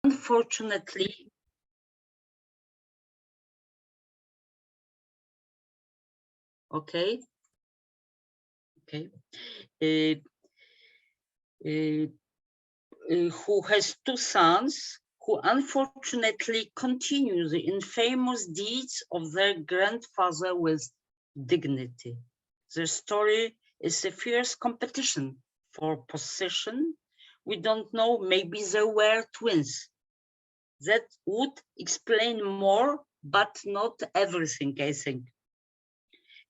unfortunately, okay, who has two sons who unfortunately continue the infamous deeds of their grandfather with dignity. Their story is a fierce competition for possession. We don't know, maybe they were twins. That would explain more, but not everything, I think.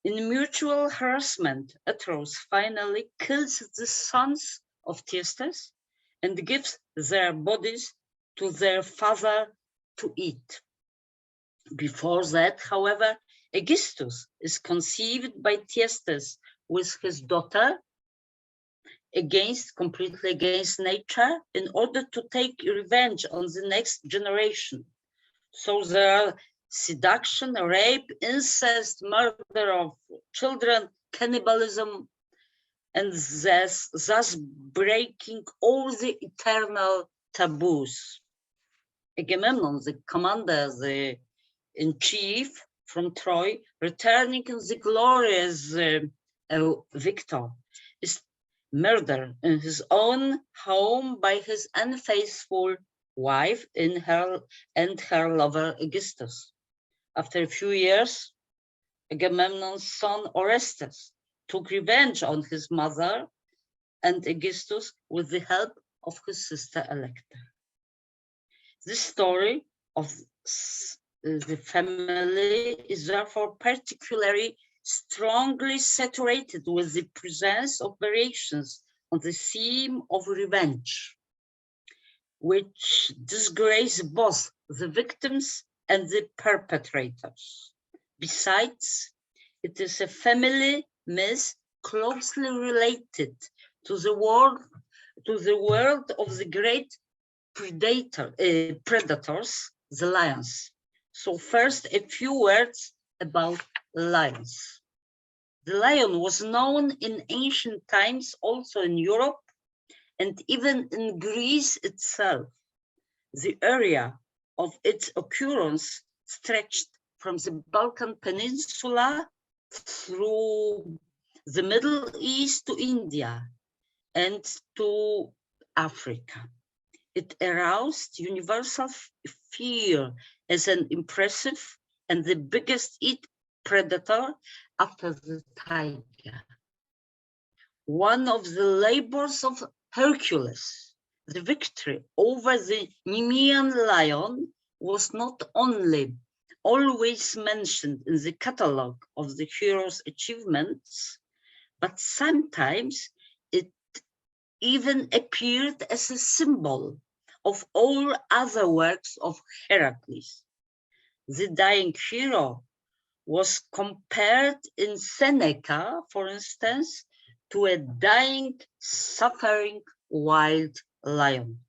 In mutual harassment, Atros finally kills the sons of Tiestes and gives their bodies to their father to eat. Before that, however, Aegisthus is conceived by Tiestes with his daughter completely against nature in order to take revenge on the next generation. So there are seduction, rape, incest, murder of children, cannibalism, and thus breaking all the eternal taboos. Agamemnon, the commander, the in chief from Troy, returning in the glorious victor, is murdered in his own home by his unfaithful wife and her lover Aegisthus. After a few years, Agamemnon's son Orestes took revenge on his mother and Aegisthus with the help of his sister Electra. This story of the family is therefore particularly strongly saturated with the presence of variations on the theme of revenge, which disgrace both the victims and the perpetrators. Besides, it is a family myth closely related to the world of the great predators, the lions. So first, a few words about lions. The lion was known in ancient times also in Europe and even in Greece itself. The area of its occurrence stretched from the Balkan Peninsula through the Middle East to India and to Africa. It aroused universal fear as an impressive and the biggest predator after the tiger. One of the labors of Hercules, the victory over the Nemean lion, was not only always mentioned in the catalogue of the hero's achievements, but sometimes it even appeared as a symbol of all other works of Heracles. The dying hero was compared in Seneca, for instance, to a dying, suffering wild lion.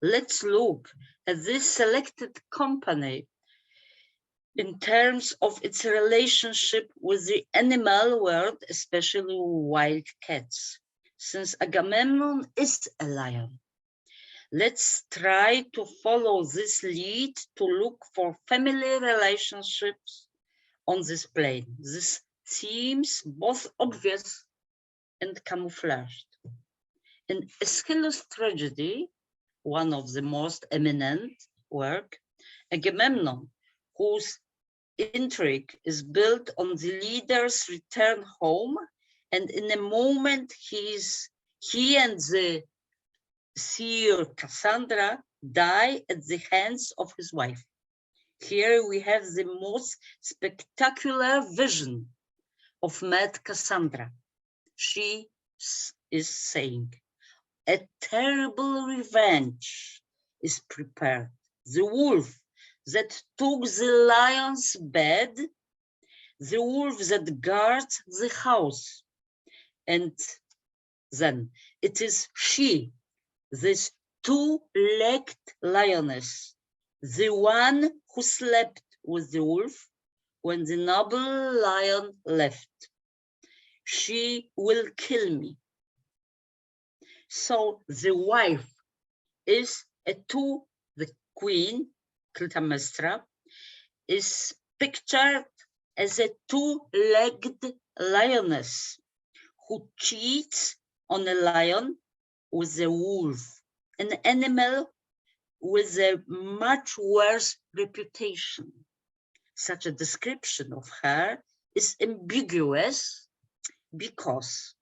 Let's look at this selected company in terms of its relationship with the animal world, especially wild cats. Since Agamemnon is a lion, let's try to follow this lead to look for family relationships on this plane. This seems both obvious and camouflaged. In Aeschylus' tragedy, one of the most eminent work, Agamemnon, whose intrigue is built on the leader's return home, and in a moment he and the seer Cassandra die at the hands of his wife. Here we have the most spectacular vision of mad Cassandra. She is saying, a terrible revenge is prepared. The wolf that took the lion's bed, the wolf that guards the house. And then it is she, this two-legged lioness, the one who slept with the wolf when the noble lion left. She will kill me. So the wife is The queen, Clytemnestra, is pictured as a two-legged lioness who cheats on a lion with a wolf, an animal with a much worse reputation. Such a description of her is ambiguous because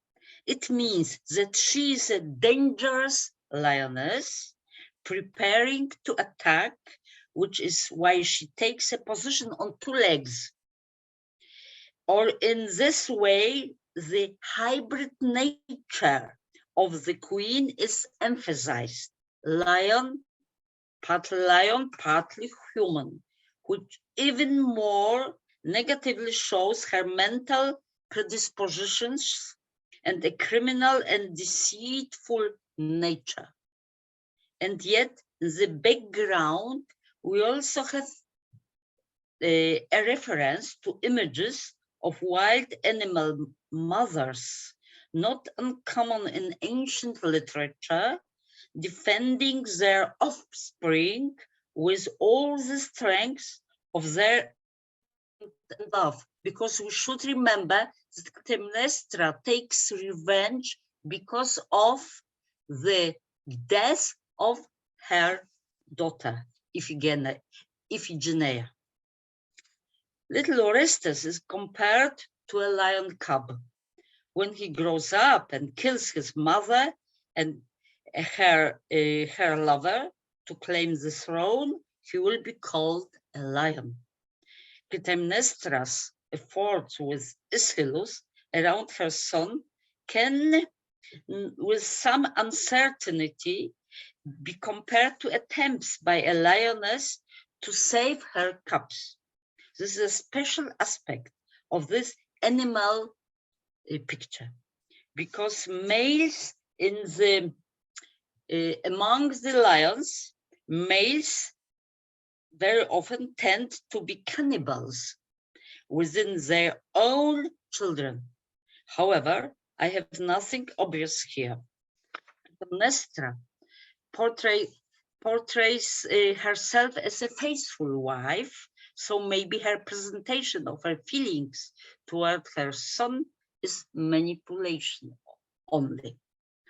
it means that she is a dangerous lioness preparing to attack, which is why she takes a position on two legs. Or in this way, the hybrid nature of the queen is emphasized. Lion, partly human, which even more negatively shows her mental predispositions and a criminal and deceitful nature. And yet, in the background, we also have a reference to images of wild animal mothers, not uncommon in ancient literature, defending their offspring with all the strength of their love. Because we should remember that Clytemnestra takes revenge because of the death of her daughter, Iphigenia. Little Orestes is compared to a lion cub. When he grows up and kills his mother and her lover to claim the throne, he will be called a lion. Clytemnestra's efforts with Aeschylus around her son can, with some uncertainty, be compared to attempts by a lioness to save her cubs. This is a special aspect of this animal picture, because males among the lions, males very often tend to be cannibals within their own children. However, I have nothing obvious here. Clytemnestra portrays herself as a faithful wife, so maybe her presentation of her feelings toward her son is manipulation only.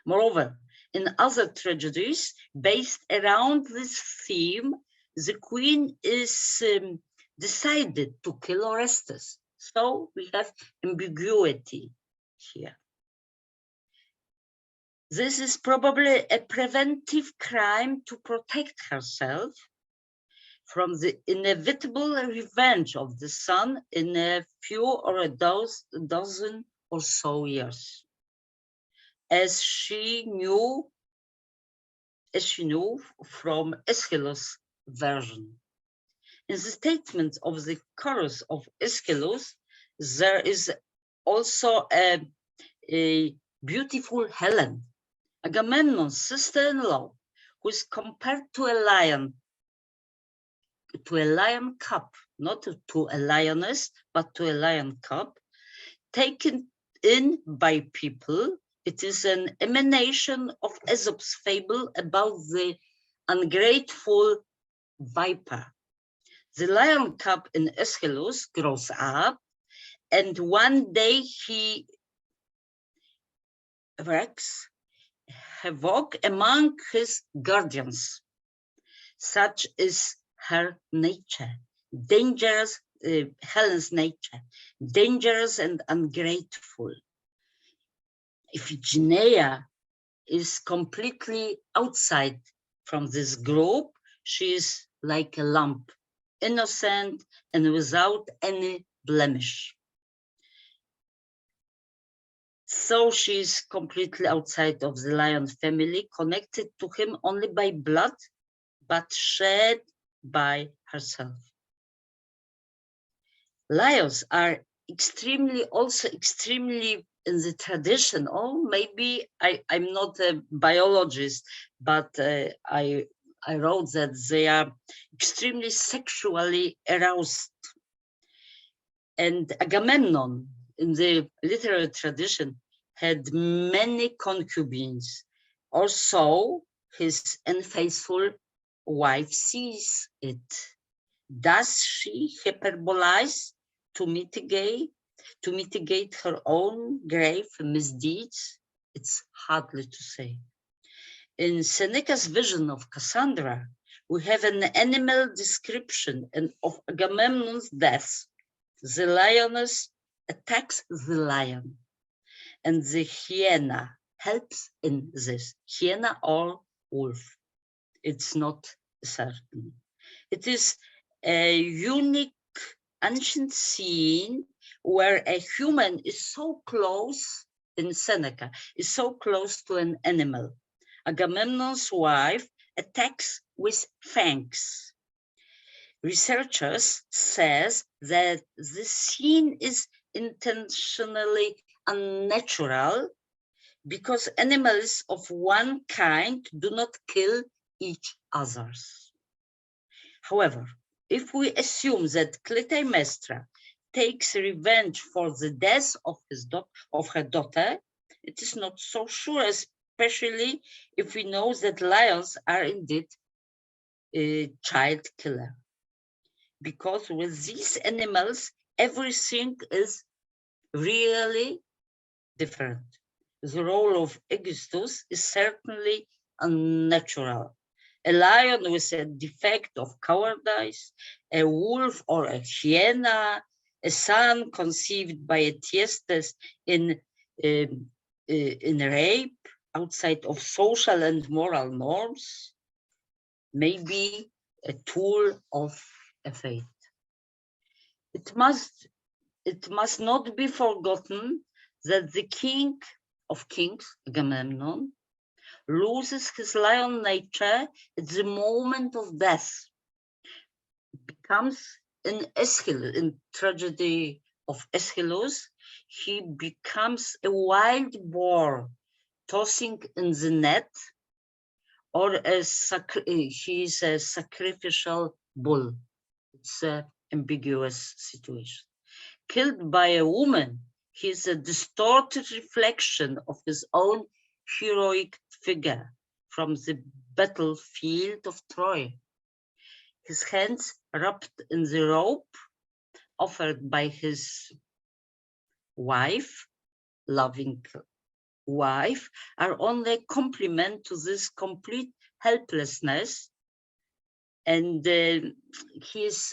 Moreover, in other tragedies based around this theme, the queen is decided to kill Orestes. So we have ambiguity here. This is probably a preventive crime to protect herself from the inevitable revenge of the son in a few or a dozen or so years. As she knew from Aeschylus' version. In the statement of the chorus of Aeschylus, there is also a beautiful Helen, Agamemnon's sister-in-law, who is compared to a lion cub, not to a lioness, but to a lion cub, taken in by people. It is an emanation of Aesop's fable about the ungrateful viper. The lion cub in Aeschylus grows up, and one day he wreaks havoc among his guardians. Such is her nature, dangerous, Helen's nature, dangerous and ungrateful. Iphigenia is completely outside from this group. She is like a lamb, innocent and without any blemish. So she is completely outside of the lion family, connected to him only by blood, but shed by herself. Lions are also extremely in the tradition, or maybe I'm not a biologist, but I wrote that they are extremely sexually aroused. And Agamemnon, in the literary tradition, had many concubines, or so his unfaithful wife sees it. Does she hyperbolize to mitigate her own grave misdeeds? It's hardly to say. In Seneca's vision of Cassandra, we have an animal description of Agamemnon's death. The lioness attacks the lion, and the hyena helps in this. Hyena or wolf, it's not certain. It is a unique ancient scene where a human is so close, in Seneca, is so close to an animal. Agamemnon's wife attacks with fangs. Researchers says that this scene is intentionally unnatural because animals of one kind do not kill each others. However, if we assume that Clytemnestra takes revenge for the death of her daughter, it is not so sure, especially if we know that lions are indeed a child killer. Because with these animals, everything is really different. The role of Augustus is certainly unnatural. A lion with a defect of cowardice, a wolf or a hyena, a son conceived by a Thyestes in rape outside of social and moral norms, may be a tool of a fate. It must not be forgotten that the king of kings, Agamemnon, loses his lion nature at the moment of death, becomes in tragedy of Aeschylus, he becomes a wild boar tossing in the net, or he is a sacrificial bull. It's an ambiguous situation. Killed by a woman, he is a distorted reflection of his own heroic figure from the battlefield of Troy. His hands wrapped in the rope offered by his wife, loving wife, are only a complement to this complete helplessness, and he is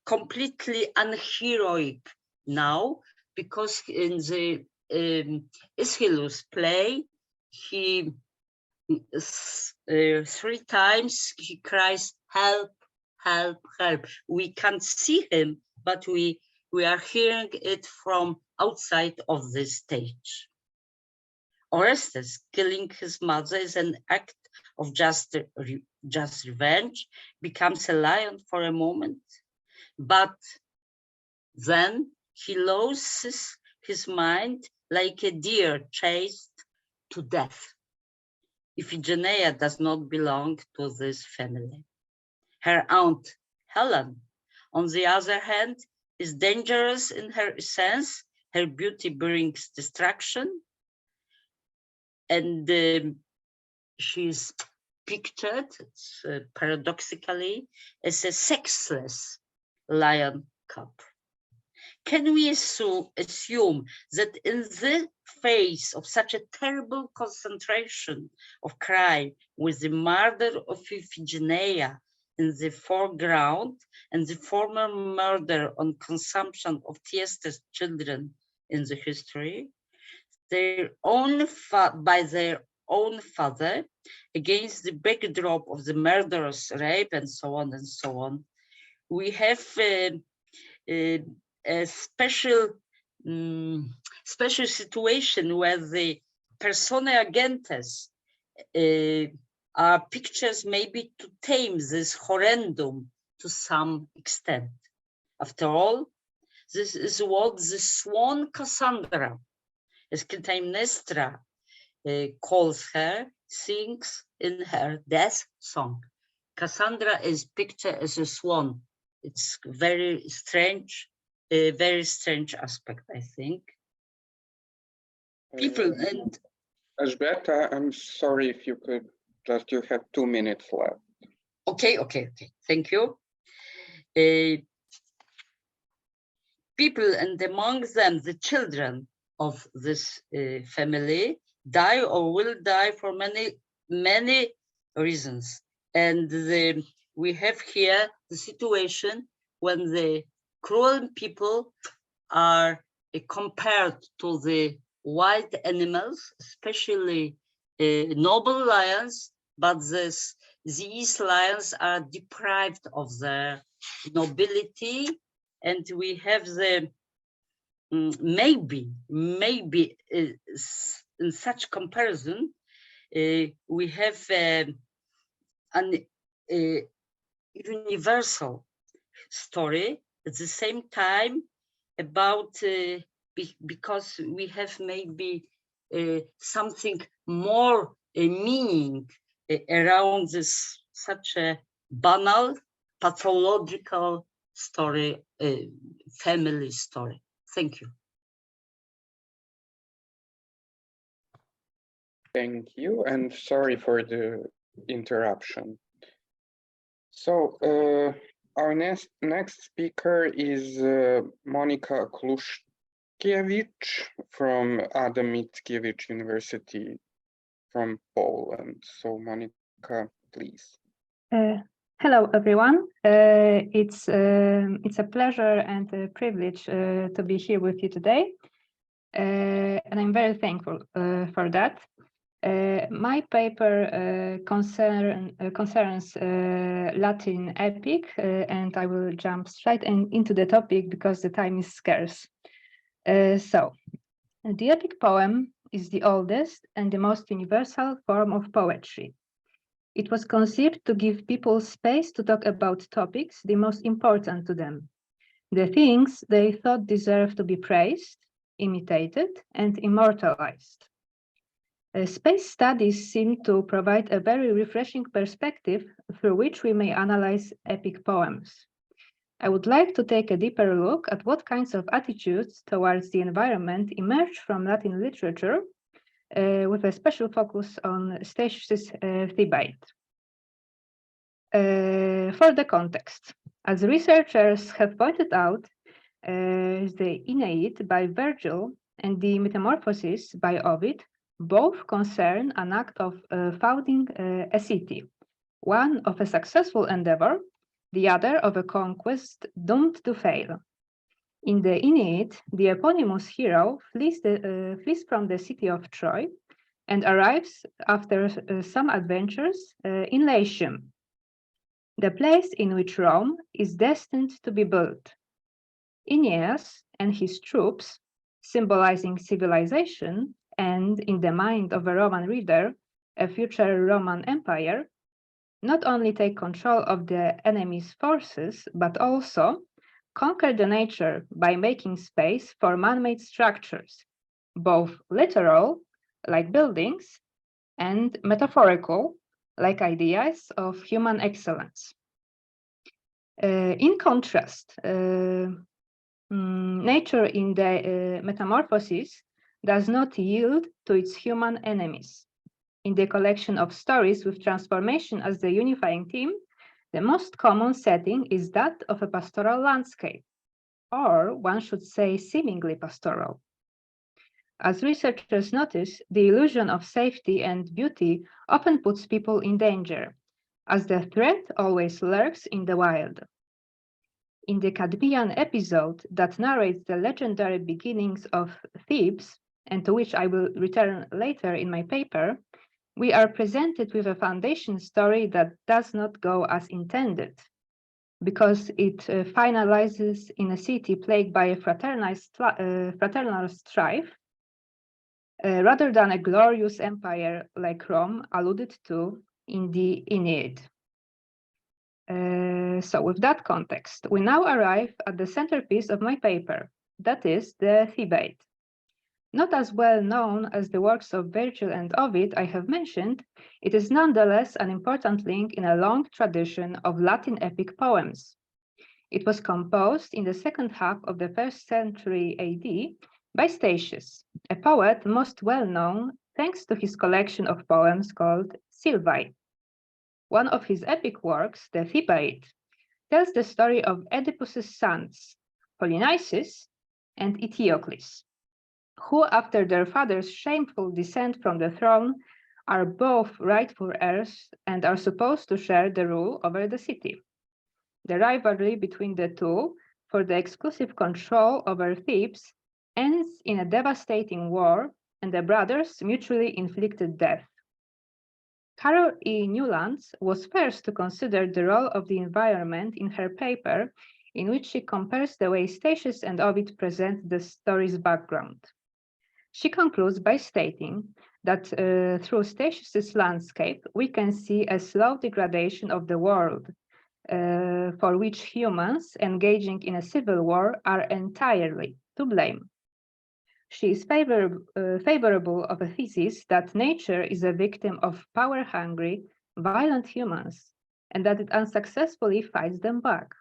completely unheroic now, because in the Aeschylus play, he 3 times he cries, "Help, help, help." We can't see him, but we are hearing it from outside of this stage. Orestes killing his mother is an act of just revenge, becomes a lion for a moment, but then he loses his mind like a deer chased to death. Iphigenia does not belong to this family. Her aunt, Helen, on the other hand, is dangerous in her essence. Her beauty brings destruction, and she's pictured, paradoxically, as a sexless lion cub. Can we assume that in the face of such a terrible concentration of crime, with the murder of Iphigenia in the foreground and the former murder on consumption of Thyestes' children in the history, by their own father, against the backdrop of the murderous rape and so on, we have a special situation where the personae agentes are pictures maybe to tame this horrendum to some extent. After all, this is what the swan Cassandra, as Clytemnestra calls her, sings in her death song. Cassandra is pictured as a swan. It's very strange, a very strange aspect, I think. People and Elzbieta, I'm sorry if you could Just you have 2 minutes left. Okay. Thank you. People, and among them the children of this family, die or will die for many reasons. And we have here the situation when the cruel people are compared to the wild animals, especially noble lions, but these lions are deprived of their nobility, and we have the maybe in such comparison we have an universal story at the same time about because we have maybe something more meaning around this such a banal pathological story, family story. Thank you. Thank you, and sorry for the interruption. So our next speaker is Monika Kluskiewicz from Mickiewicz University from Poland. So Monika, please. Hello, everyone. It's a pleasure and a privilege to be here with you today, and I'm very thankful for that. My paper concerns Latin epic, and I will jump straight into the topic because the time is scarce. So, the epic poem is the oldest and the most universal form of poetry. It was conceived to give people space to talk about topics the most important to them, the things they thought deserved to be praised, imitated, and immortalized. Space studies seem to provide a very refreshing perspective through which we may analyze epic poems. I would like to take a deeper look at what kinds of attitudes towards the environment emerge from Latin literature, with a special focus on Statius' Thebaid. For the context, as researchers have pointed out, the Aeneid by Virgil and the Metamorphoses by Ovid both concern an act of founding a city, one of a successful endeavor, the other of a conquest doomed to fail. In the Aeneid, the eponymous hero flees from the city of Troy and arrives after some adventures in Latium, the place in which Rome is destined to be built. Aeneas and his troops, symbolizing civilization and, in the mind of a Roman reader, a future Roman Empire, not only take control of the enemy's forces, but also conquer the nature by making space for man-made structures, both literal, like buildings, and metaphorical, like ideas of human excellence. In contrast, nature in the Metamorphoses does not yield to its human enemies. In the collection of stories with transformation as the unifying theme, the most common setting is that of a pastoral landscape, or one should say seemingly pastoral. As researchers notice, the illusion of safety and beauty often puts people in danger, as the threat always lurks in the wild. In the Cadmean episode that narrates the legendary beginnings of Thebes, and to which I will return later in my paper, we are presented with a foundation story that does not go as intended, because it finalizes in a city plagued by a fraternal strife, rather than a glorious empire like Rome alluded to in the Aeneid. So with that context, we now arrive at the centerpiece of my paper, that is the Thebaid. Not as well known as the works of Virgil and Ovid I have mentioned, it is nonetheless an important link in a long tradition of Latin epic poems. It was composed in the second half of the 1st century AD by Statius, a poet most well known thanks to his collection of poems called Silvae. One of his epic works, the Thebaid, tells the story of Oedipus's sons, Polynices and Eteocles, who, after their father's shameful descent from the throne, are both rightful heirs and are supposed to share the rule over the city. The rivalry between the two for the exclusive control over Thebes ends in a devastating war and the brothers' mutually inflicted death. Carol E. Newlands was first to consider the role of the environment in her paper, in which she compares the way Statius and Ovid present the story's background. She concludes by stating that through Statius's landscape, we can see a slow degradation of the world, for which humans engaging in a civil war are entirely to blame. She is favorable of a thesis that nature is a victim of power-hungry, violent humans, and that it unsuccessfully fights them back.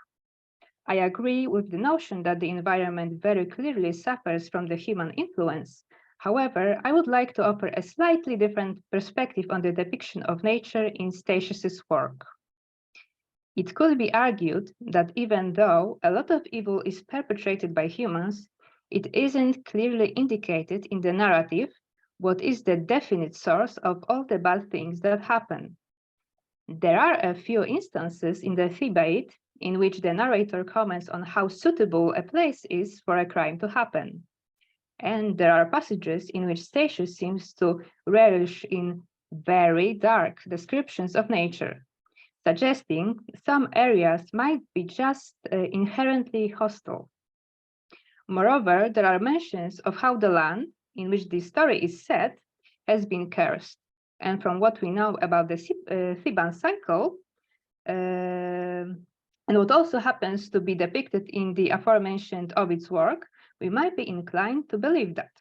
I agree with the notion that the environment very clearly suffers from the human influence. However, I would like to offer a slightly different perspective on the depiction of nature in Statius's work. It could be argued that even though a lot of evil is perpetrated by humans, it isn't clearly indicated in the narrative what is the definite source of all the bad things that happen. There are a few instances in the Thebaid in which the narrator comments on how suitable a place is for a crime to happen. And there are passages in which Statius seems to relish in very dark descriptions of nature, suggesting some areas might be just inherently hostile. Moreover, there are mentions of how the land in which this story is set has been cursed. And from what we know about the Theban cycle, and what also happens to be depicted in the aforementioned Ovid's work, we might be inclined to believe that.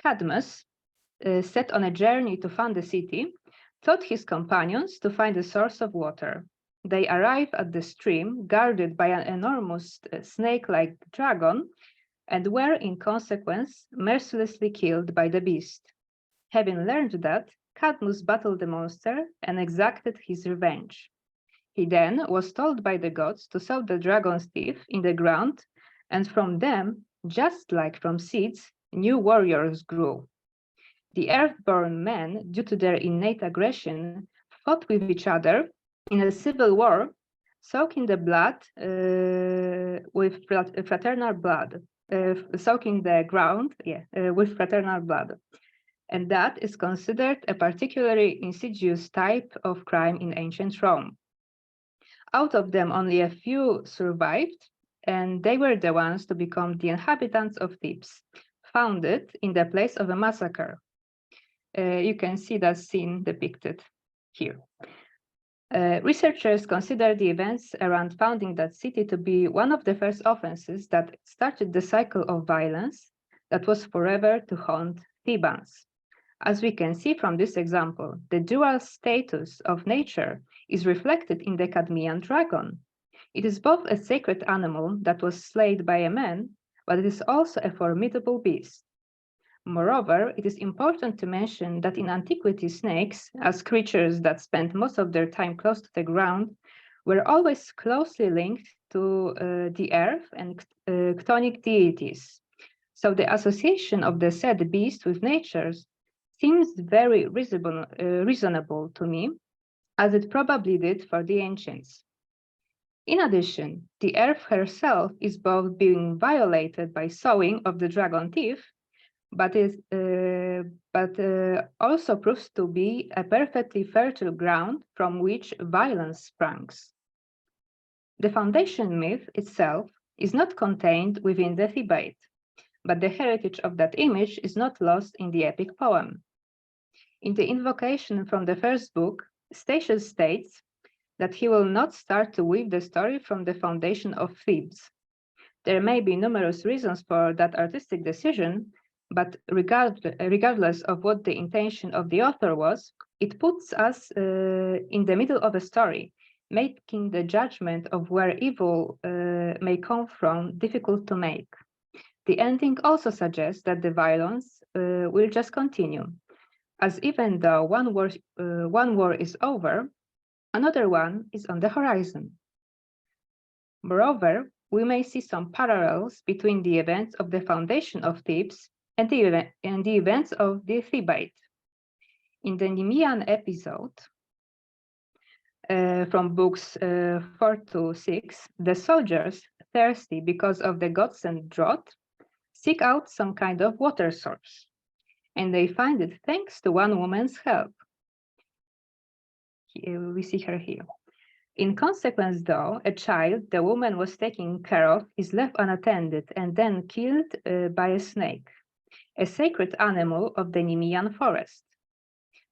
Cadmus, set on a journey to found the city, taught his companions to find a source of water. They arrive at the stream guarded by an enormous snake-like dragon and were in consequence mercilessly killed by the beast. Having learned that, Cadmus battled the monster and exacted his revenge. He then was told by the gods to sow the dragon's teeth in the ground, and from them, just like from seeds, new warriors grew. The earthborn men, due to their innate aggression, fought with each other in a civil war, soaking the blood with fraternal blood, soaking the ground with fraternal blood. And that is considered a particularly insidious type of crime in ancient Rome. Out of them, only a few survived, and they were the ones to become the inhabitants of Thebes, founded in the place of a massacre. You can see that scene depicted here. Researchers consider the events around founding that city to be one of the first offenses that started the cycle of violence that was forever to haunt Thebans. As we can see from this example, the dual status of nature is reflected in the Cadmean dragon. It is both a sacred animal that was slain by a man, but it is also a formidable beast. Moreover, it is important to mention that in antiquity, snakes, as creatures that spent most of their time close to the ground, were always closely linked to the earth and chthonic deities. So the association of the said beast with nature seems very reasonable to me, as it probably did for the ancients. In addition, the earth herself is both being violated by sowing of the dragon teeth, but also proves to be a perfectly fertile ground from which violence springs. The foundation myth itself is not contained within the Thebaid, but the heritage of that image is not lost in the epic poem. In the invocation from the first book, Statius states that he will not start to weave the story from the foundation of Thebes. There may be numerous reasons for that artistic decision, but regardless of what the intention of the author was, it puts us in the middle of a story, making the judgment of where evil may come from difficult to make. The ending also suggests that the violence will just continue. as even though one war is over, another one is on the horizon. Moreover, we may see some parallels between the events of the foundation of Thebes and the events of the Thebaid. In the Nemean episode, from books 4 to 6, the soldiers, thirsty because of the godsend drought, seek out some kind of water source, and they find it thanks to one woman's help. Here, we see her here. In consequence, though, a child the woman was taking care of is left unattended and then killed by a snake, a sacred animal of the Nemean forest.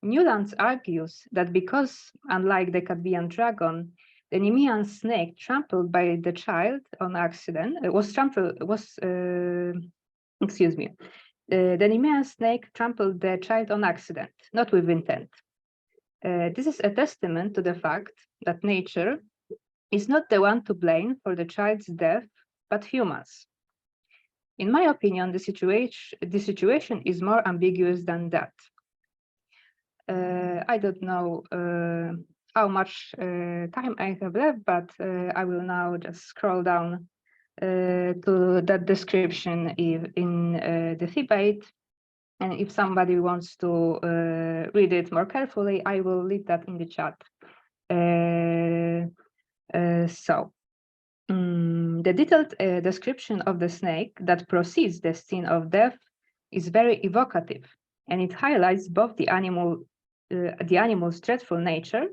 Newlands argues that because, unlike the Cadmean dragon, the Nemean snake trampled by the child on accident the Nemean snake trampled the child on accident, not with intent. This is a testament to the fact that nature is not the one to blame for the child's death, but humans. In my opinion, the situation is more ambiguous than that. I don't know how much time I have left, but I will now just scroll down to that description in the Thebaid. And if somebody wants to read it more carefully, I will leave that in the chat. The detailed description of the snake that precedes the scene of death is very evocative, and it highlights both the animal's dreadful nature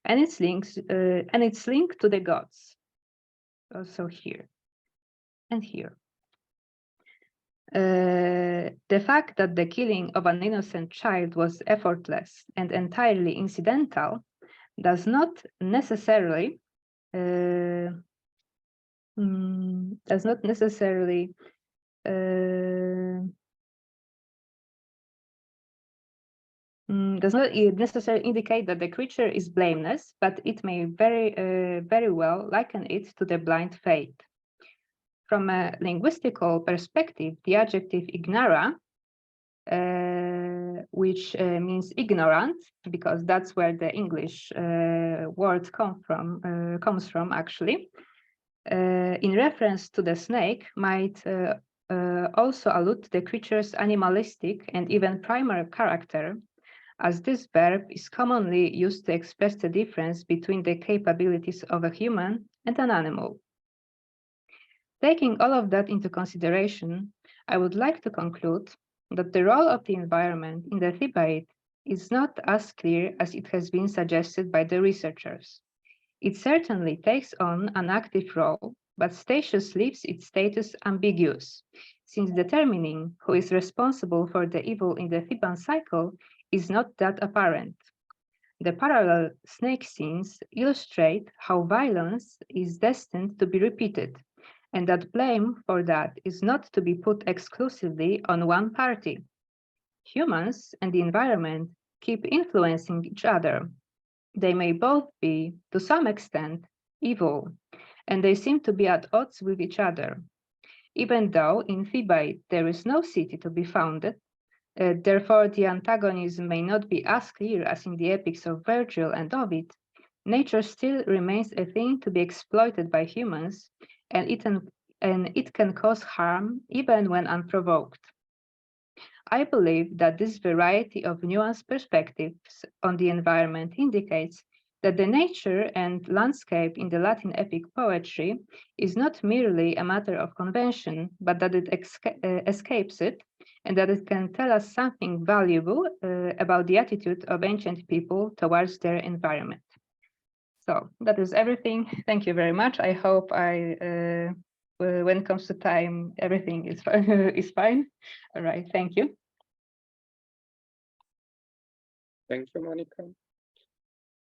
and its link to the gods. Also here and here. The fact that the killing of an innocent child was effortless and entirely incidental does not necessarily indicate that the creature is blameless, but it may very well liken it to the blind fate. From a linguistical perspective, the adjective ignara, which means ignorant, because that's where the English word comes from actually, in reference to the snake, might also allude to the creature's animalistic and even primal character, as this verb is commonly used to express the difference between the capabilities of a human and an animal. Taking all of that into consideration, I would like to conclude that the role of the environment in the Thebaid is not as clear as it has been suggested by the researchers. It certainly takes on an active role, but Statius leaves its status ambiguous, since determining who is responsible for the evil in the Theban cycle is not that apparent. The parallel snake scenes illustrate how violence is destined to be repeated, and that blame for that is not to be put exclusively on one party. Humans and the environment keep influencing each other. They may both be, to some extent, evil, and they seem to be at odds with each other. Even though in Thebaid there is no city to be founded, therefore the antagonism may not be as clear as in the epics of Virgil and Ovid, nature still remains a thing to be exploited by humans, and it can cause harm even when unprovoked. I believe that this variety of nuanced perspectives on the environment indicates that the nature and landscape in the Latin epic poetry is not merely a matter of convention, but that it escapes it, and that it can tell us something valuable about the attitude of ancient people towards their environment. So that is everything. Thank you very much. I hope when it comes to time, everything is fine. All right, thank you. Thank you, Monika.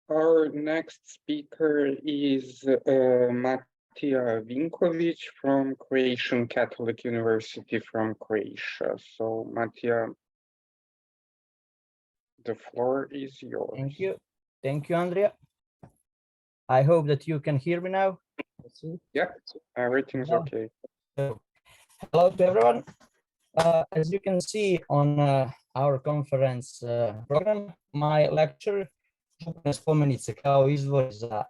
Our next speaker is Matija Vinkovic from Croatian Catholic University from Croatia. So, Matija, the floor is yours. Thank you. Thank you, Andrija. I hope that you can hear me now. Yeah, everything's okay. So, hello to everyone. As you can see on our conference program, my lecture, Župne spomenice kao izvori za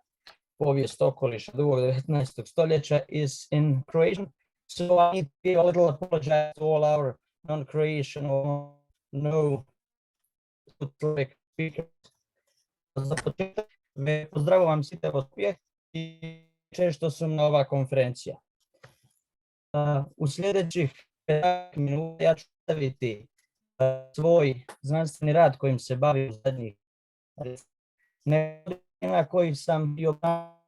povijest okoliša dugog 19. stoljeća, is in Croatian. So I need to be a little apologize to all our non-Croatian or no speakers. Za početak, pozdravujem svite od Skopje i često sam na ova konferencija. U sljedećih 15 minuta ja ću predstaviti svoj znanstveni rad kojim se bavim u zadnjih godina, koji sam bio na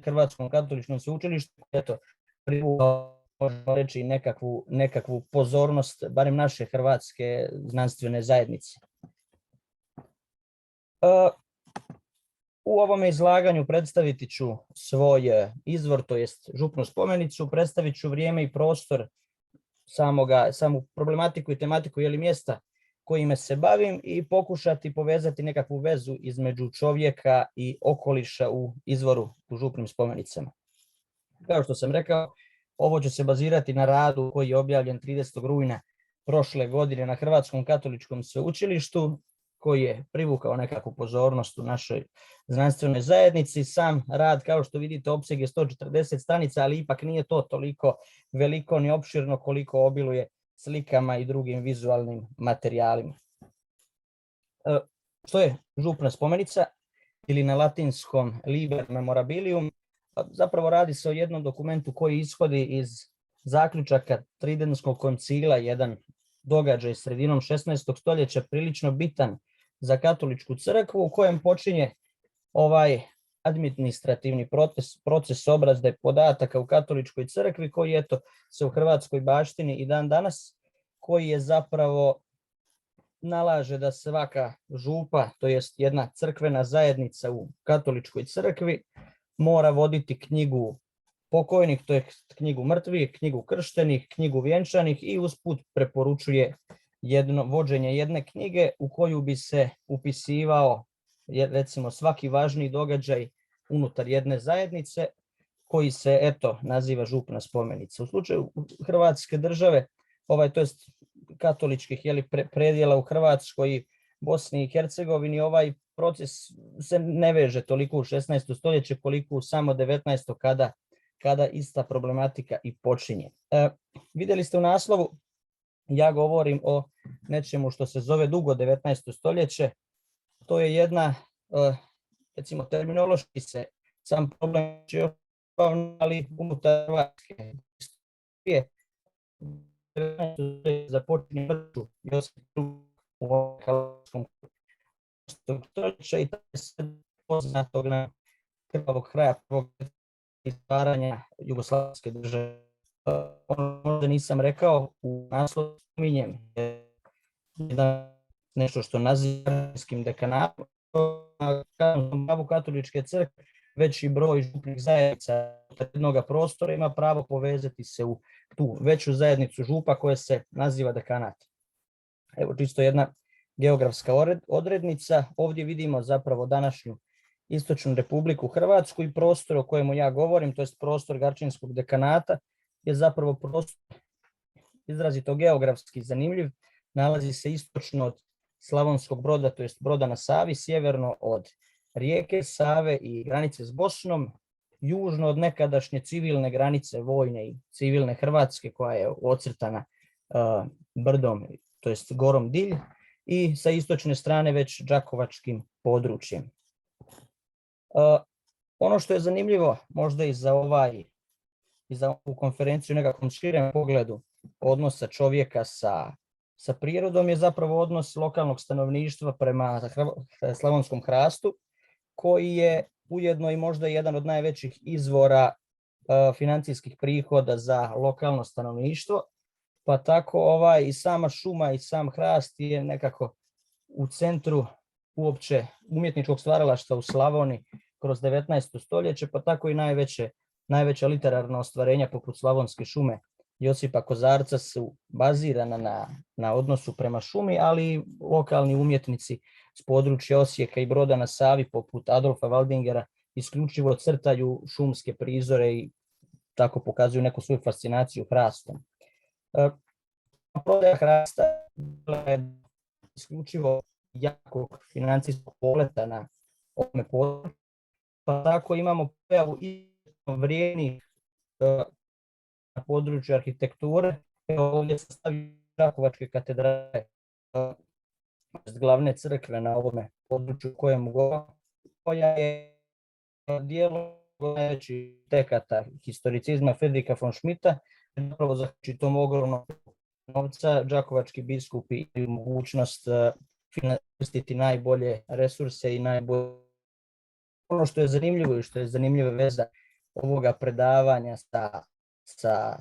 Hrvatskom katoličkom sveučilištu, eto, privukao, možemo reći, nekakvu pozornost, barem naše hrvatske znanstvene zajednice. U ovome izlaganju predstaviti ću svoj izvor, to jest župnu spomenicu, predstavit ću vrijeme i prostor, samu problematiku i tematiku mjesta kojime se bavim i pokušati povezati nekakvu vezu između čovjeka i okoliša u izvoru u župnim spomenicama. Kao što sam rekao, ovo će se bazirati na radu koji je objavljen 30. rujna prošle godine na Hrvatskom katoličkom sveučilištu, koji je privukao nekakvu pozornost u našoj znanstvenoj zajednici. Sam rad, kao što vidite, opseg je 140 stranica, ali ipak nije to toliko veliko ni opširno koliko obiluje slikama i drugim vizualnim materijalima. Što je župna spomenica ili na latinskom liber memorabilium? Zapravo radi se o jednom dokumentu koji ishodi iz zaključaka Tridentskog koncila, jedan događaj sredinom 16. stoljeća prilično bitan za katoličku crkvu, u kojem počinje ovaj administrativni proces obrade podataka u katoličkoj crkvi, koji eto se u Hrvatskoj baštini i dan danas, koji je zapravo nalaže da svaka župa, to jest jedna crkvena zajednica u katoličkoj crkvi, mora voditi knjigu pokojnih, to je knjigu mrtvih, knjigu krštenih, knjigu vjenčanih i usput preporučuje vođenje jedne knjige u koju bi se upisivao recimo svaki važniji događaj unutar jedne zajednice, koji se eto naziva župna spomenica. U slučaju Hrvatske države, to jest katoličkih predjela u Hrvatskoj i Bosni i Hercegovini, ovaj proces se ne veže toliko u 16. stoljeće koliko u samo 19. kada ista problematika i počinje. Vidjeli ste u naslovu, ja govorim o nečemu što se zove dugo 19. stoljeće. To je jedna, recimo terminološki se sam problem ali unutar Hrvatske historije započinje mrću u Hrvatskom stoljeća i taj se poznatog na krvavog kraja prvog stvaranja Jugoslavijske države. Ono možda nisam rekao, u naslovu spominjem nešto što nazivam dekanatom, pravo katoličke crkve, veći broj župnih zajednica jednog prostora ima pravo povezati se u tu veću zajednicu župa koja se naziva dekanat. Evo čisto jedna geografska odrednica. Ovdje vidimo zapravo današnju Istočnu Republiku Hrvatsku i prostor o kojemu ja govorim, to je prostor Garčinskog dekanata, je zapravo prostor izrazito geografski zanimljiv. Nalazi se istočno od Slavonskog Broda, to jest Broda na Savi, sjeverno od rijeke Save i granice s Bosnom, južno od nekadašnje civilne granice vojne i civilne Hrvatske koja je ocrtana brdom, to jest gorom Dilj, i sa istočne strane već đakovačkim područjem. Ono što je zanimljivo možda i za ovu konferenciju u nekakvom širem pogledu odnosa čovjeka sa prirodom je zapravo odnos lokalnog stanovništva prema slavonskom hrastu, koji je ujedno i možda jedan od najvećih izvora financijskih prihoda za lokalno stanovništvo, pa tako i sama šuma i sam hrast je nekako u centru uopće umjetničkog stvaralaštva u Slavoniji kroz 19. stoljeće, pa tako i najveća literarna ostvarenja poput Slavonske šume Josipa Kozarca su bazirana na odnosu prema šumi, ali lokalni umjetnici s područja Osijeka i Broda na Savi poput Adolfa Waldingera isključivo crtaju šumske prizore i tako pokazuju neku svoju fascinaciju hrastom. prodaja hrasta je isključivo jakog financijskog poleta na ovome području, pa tako imamo pojavu izuzetno vrijednih na području arhitekture. Evo ovdje se stavio Đakovačke katedrale, glavne crkve na ovome području kojem govorim, koja je dijelo najvećih tekata historicizma Friedricha von Schmidta, zapravo zahvaljujući tom ogromnom novca đakovački biskupi imaju mogućnost koristiti najbolje resurse i najbolje. Ono što je zanimljivo i što je zanimljiva veza ovoga predavanja sa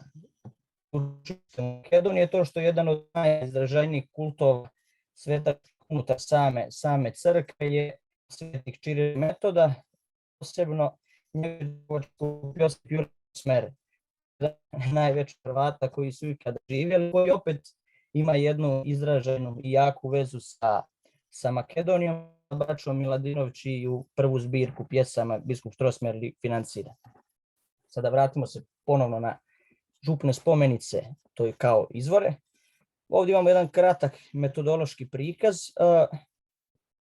Makedonije je to što je jedan od najizraženijih kultova sveta unutar same crkve je svetnik Ćiril Metoda, posebno njegov smer najvećih Hrvata koji su ikada živjeli, koji opet ima jednu izraženu i jaku vezu sa Makedonijom, braćom Miladinović čiju prvu zbirku pjesama biskup Strossmayer financira. Sada vratimo se ponovno na župne spomenice, to je kao izvore. Ovdje imamo jedan kratak metodološki prikaz.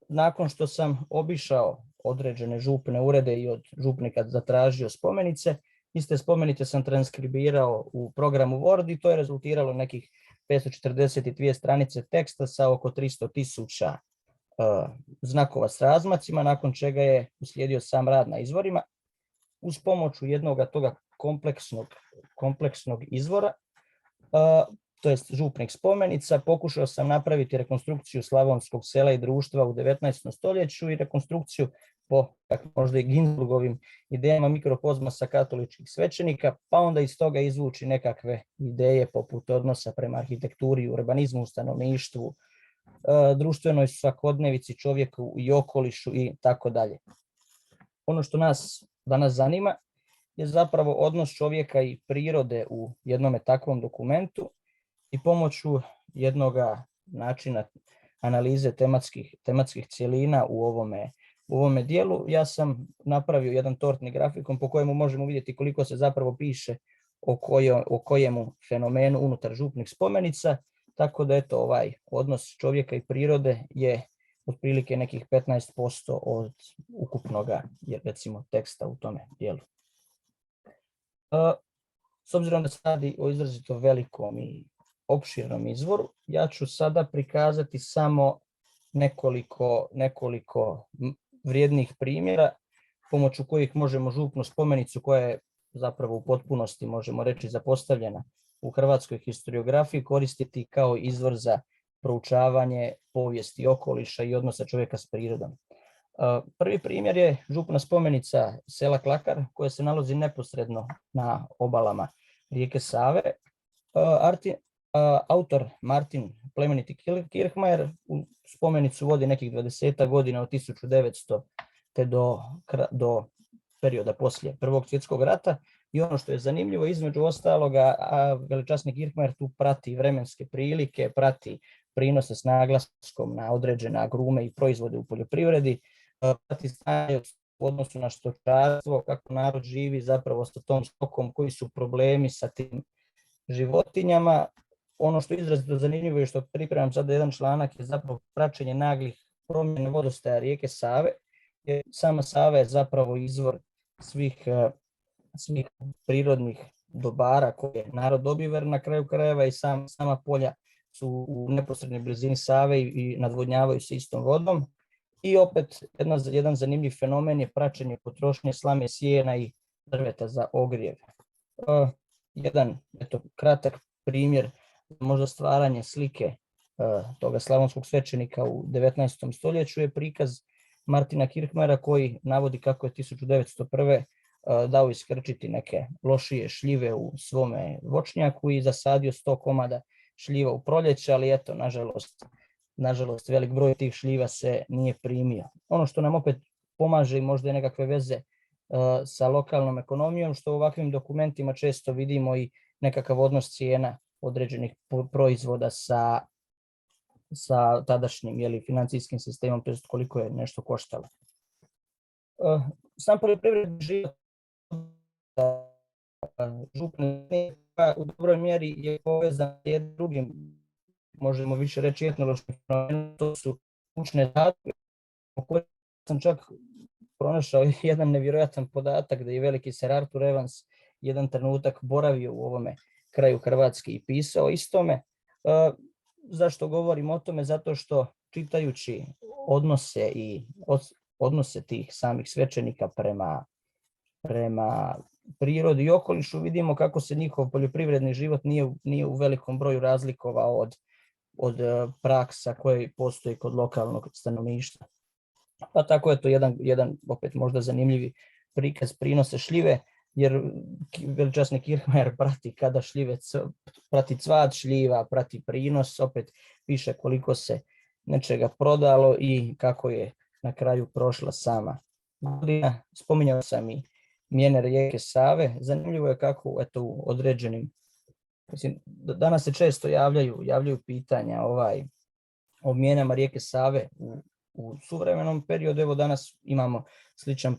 Nakon što sam obišao određene župne urede i od župnika zatražio spomenice, iste spomenice sam transkribirao u programu Word i to je rezultiralo nekih 542 stranice teksta sa oko 300.000 znakova s razmacima, nakon čega je uslijedio sam rad na izvorima. Uz pomoću jednog toga kompleksnog izvora, to jest župnih spomenica, pokušao sam napraviti rekonstrukciju slavonskog sela i društva u 19. stoljeću i rekonstrukciju po možda i Ginsburgovim idejama mikrokozmosa katoličkih svećenika, pa onda iz toga izvući nekakve ideje poput odnosa prema arhitekturi, urbanizmu, stanovništvu, društvenoj svakodnevici, čovjeku i okolišu i tako dalje. Ono što nas danas zanima je zapravo odnos čovjeka i prirode u jednome takvom dokumentu i pomoću jednog načina analize tematskih cjelina u ovome dijelu ja sam napravio jedan tortni grafikon po kojemu možemo vidjeti koliko se zapravo piše o kojemu fenomenu unutar župnih spomenica, tako da eto ovaj odnos čovjeka i prirode je otprilike nekih 15% od ukupnoga recimo teksta u tome dijelu. S obzirom da se radi o izrazito velikom i opširnom izvoru, ja ću sada prikazati samo nekoliko vrijednih primjera pomoću kojih možemo župnu spomenicu koja je zapravo u potpunosti, možemo reći, zapostavljena u hrvatskoj historiografiji koristiti kao izvor za proučavanje povijesti okoliša i odnosa čovjeka s prirodom. Prvi primjer je župna spomenica sela Klakar koja se nalazi neposredno na obalama rijeke Save. Autor Martin plemeniti Kirchmayer u spomenicu vodi nekih 20 godina od 1900 te do perioda poslije Prvog svjetskog rata i ono što je zanimljivo između ostaloga, veličasni Kirchmayer tu prati vremenske prilike, prati prinose s naglaskom na određene agrume i proizvode u poljoprivredi, prati stanje u odnosu na stočarstvo, kako narod živi zapravo sa tom stokom, koji su problemi sa tim životinjama. Ono što je izrazito zanimljivo i što pripremam sada jedan članak je zapravo praćenje naglih promjena vodostaja rijeke Save. Sama Sava je zapravo izvor svih prirodnih dobara koje narod dobiva, jer na kraju krajeva i sama polja su u neposrednoj blizini Save i nadvodnjavaju se istom vodom. I opet jedan zanimljiv fenomen je praćenje potrošnje slame, sjena i drveta za ogrjev. Jedan kratak primjer, možda stvaranje slike toga slavonskog svećenika u 19. stoljeću je prikaz Martina Kirchmayera koji navodi kako je 1901. dao iskrčiti neke lošije šljive u svome voćnjaku i zasadio 100 komada šljiva u proljeće, ali eto, nažalost, velik broj tih šljiva se nije primio. Ono što nam opet pomaže i možda nekakve veze sa lokalnom ekonomijom, što u ovakvim dokumentima često vidimo i nekakav odnos cijena određenih proizvoda sa tadašnjim financijskim sistemom, to jest koliko je nešto koštalo. Sam poljoprivredni život župne u dobroj mjeri je povezan s jednim drugim možemo više reći etnološki fenomen, to su kućne zadruge, o kojima sam čak pronašao jedan nevjerojatan podatak da je veliki sir Arthur Evans jedan trenutak boravio u ovome kraju Hrvatske i pisao istome. Zašto govorim o tome? Zato što čitajući odnose tih samih svećenika prema prirodi i okolišu, vidimo kako se njihov poljoprivredni život nije u velikom broju razlikovao od praksa koje postoji kod lokalnog stanovništva. Pa tako je to jedan opet možda zanimljivi prikaz prinosa šljive, jer veličasni Kirchmeier prati kada šljive, prati cvat šljiva, prati prinos, opet piše koliko se nečega prodalo i kako je na kraju prošla sama godina. Spominjao sam i mijene rijeke Save. Zanimljivo je kako u određenim, danas se često javljaju pitanja o mijenama rijeke Save u suvremenom periodu. Evo danas imamo sličan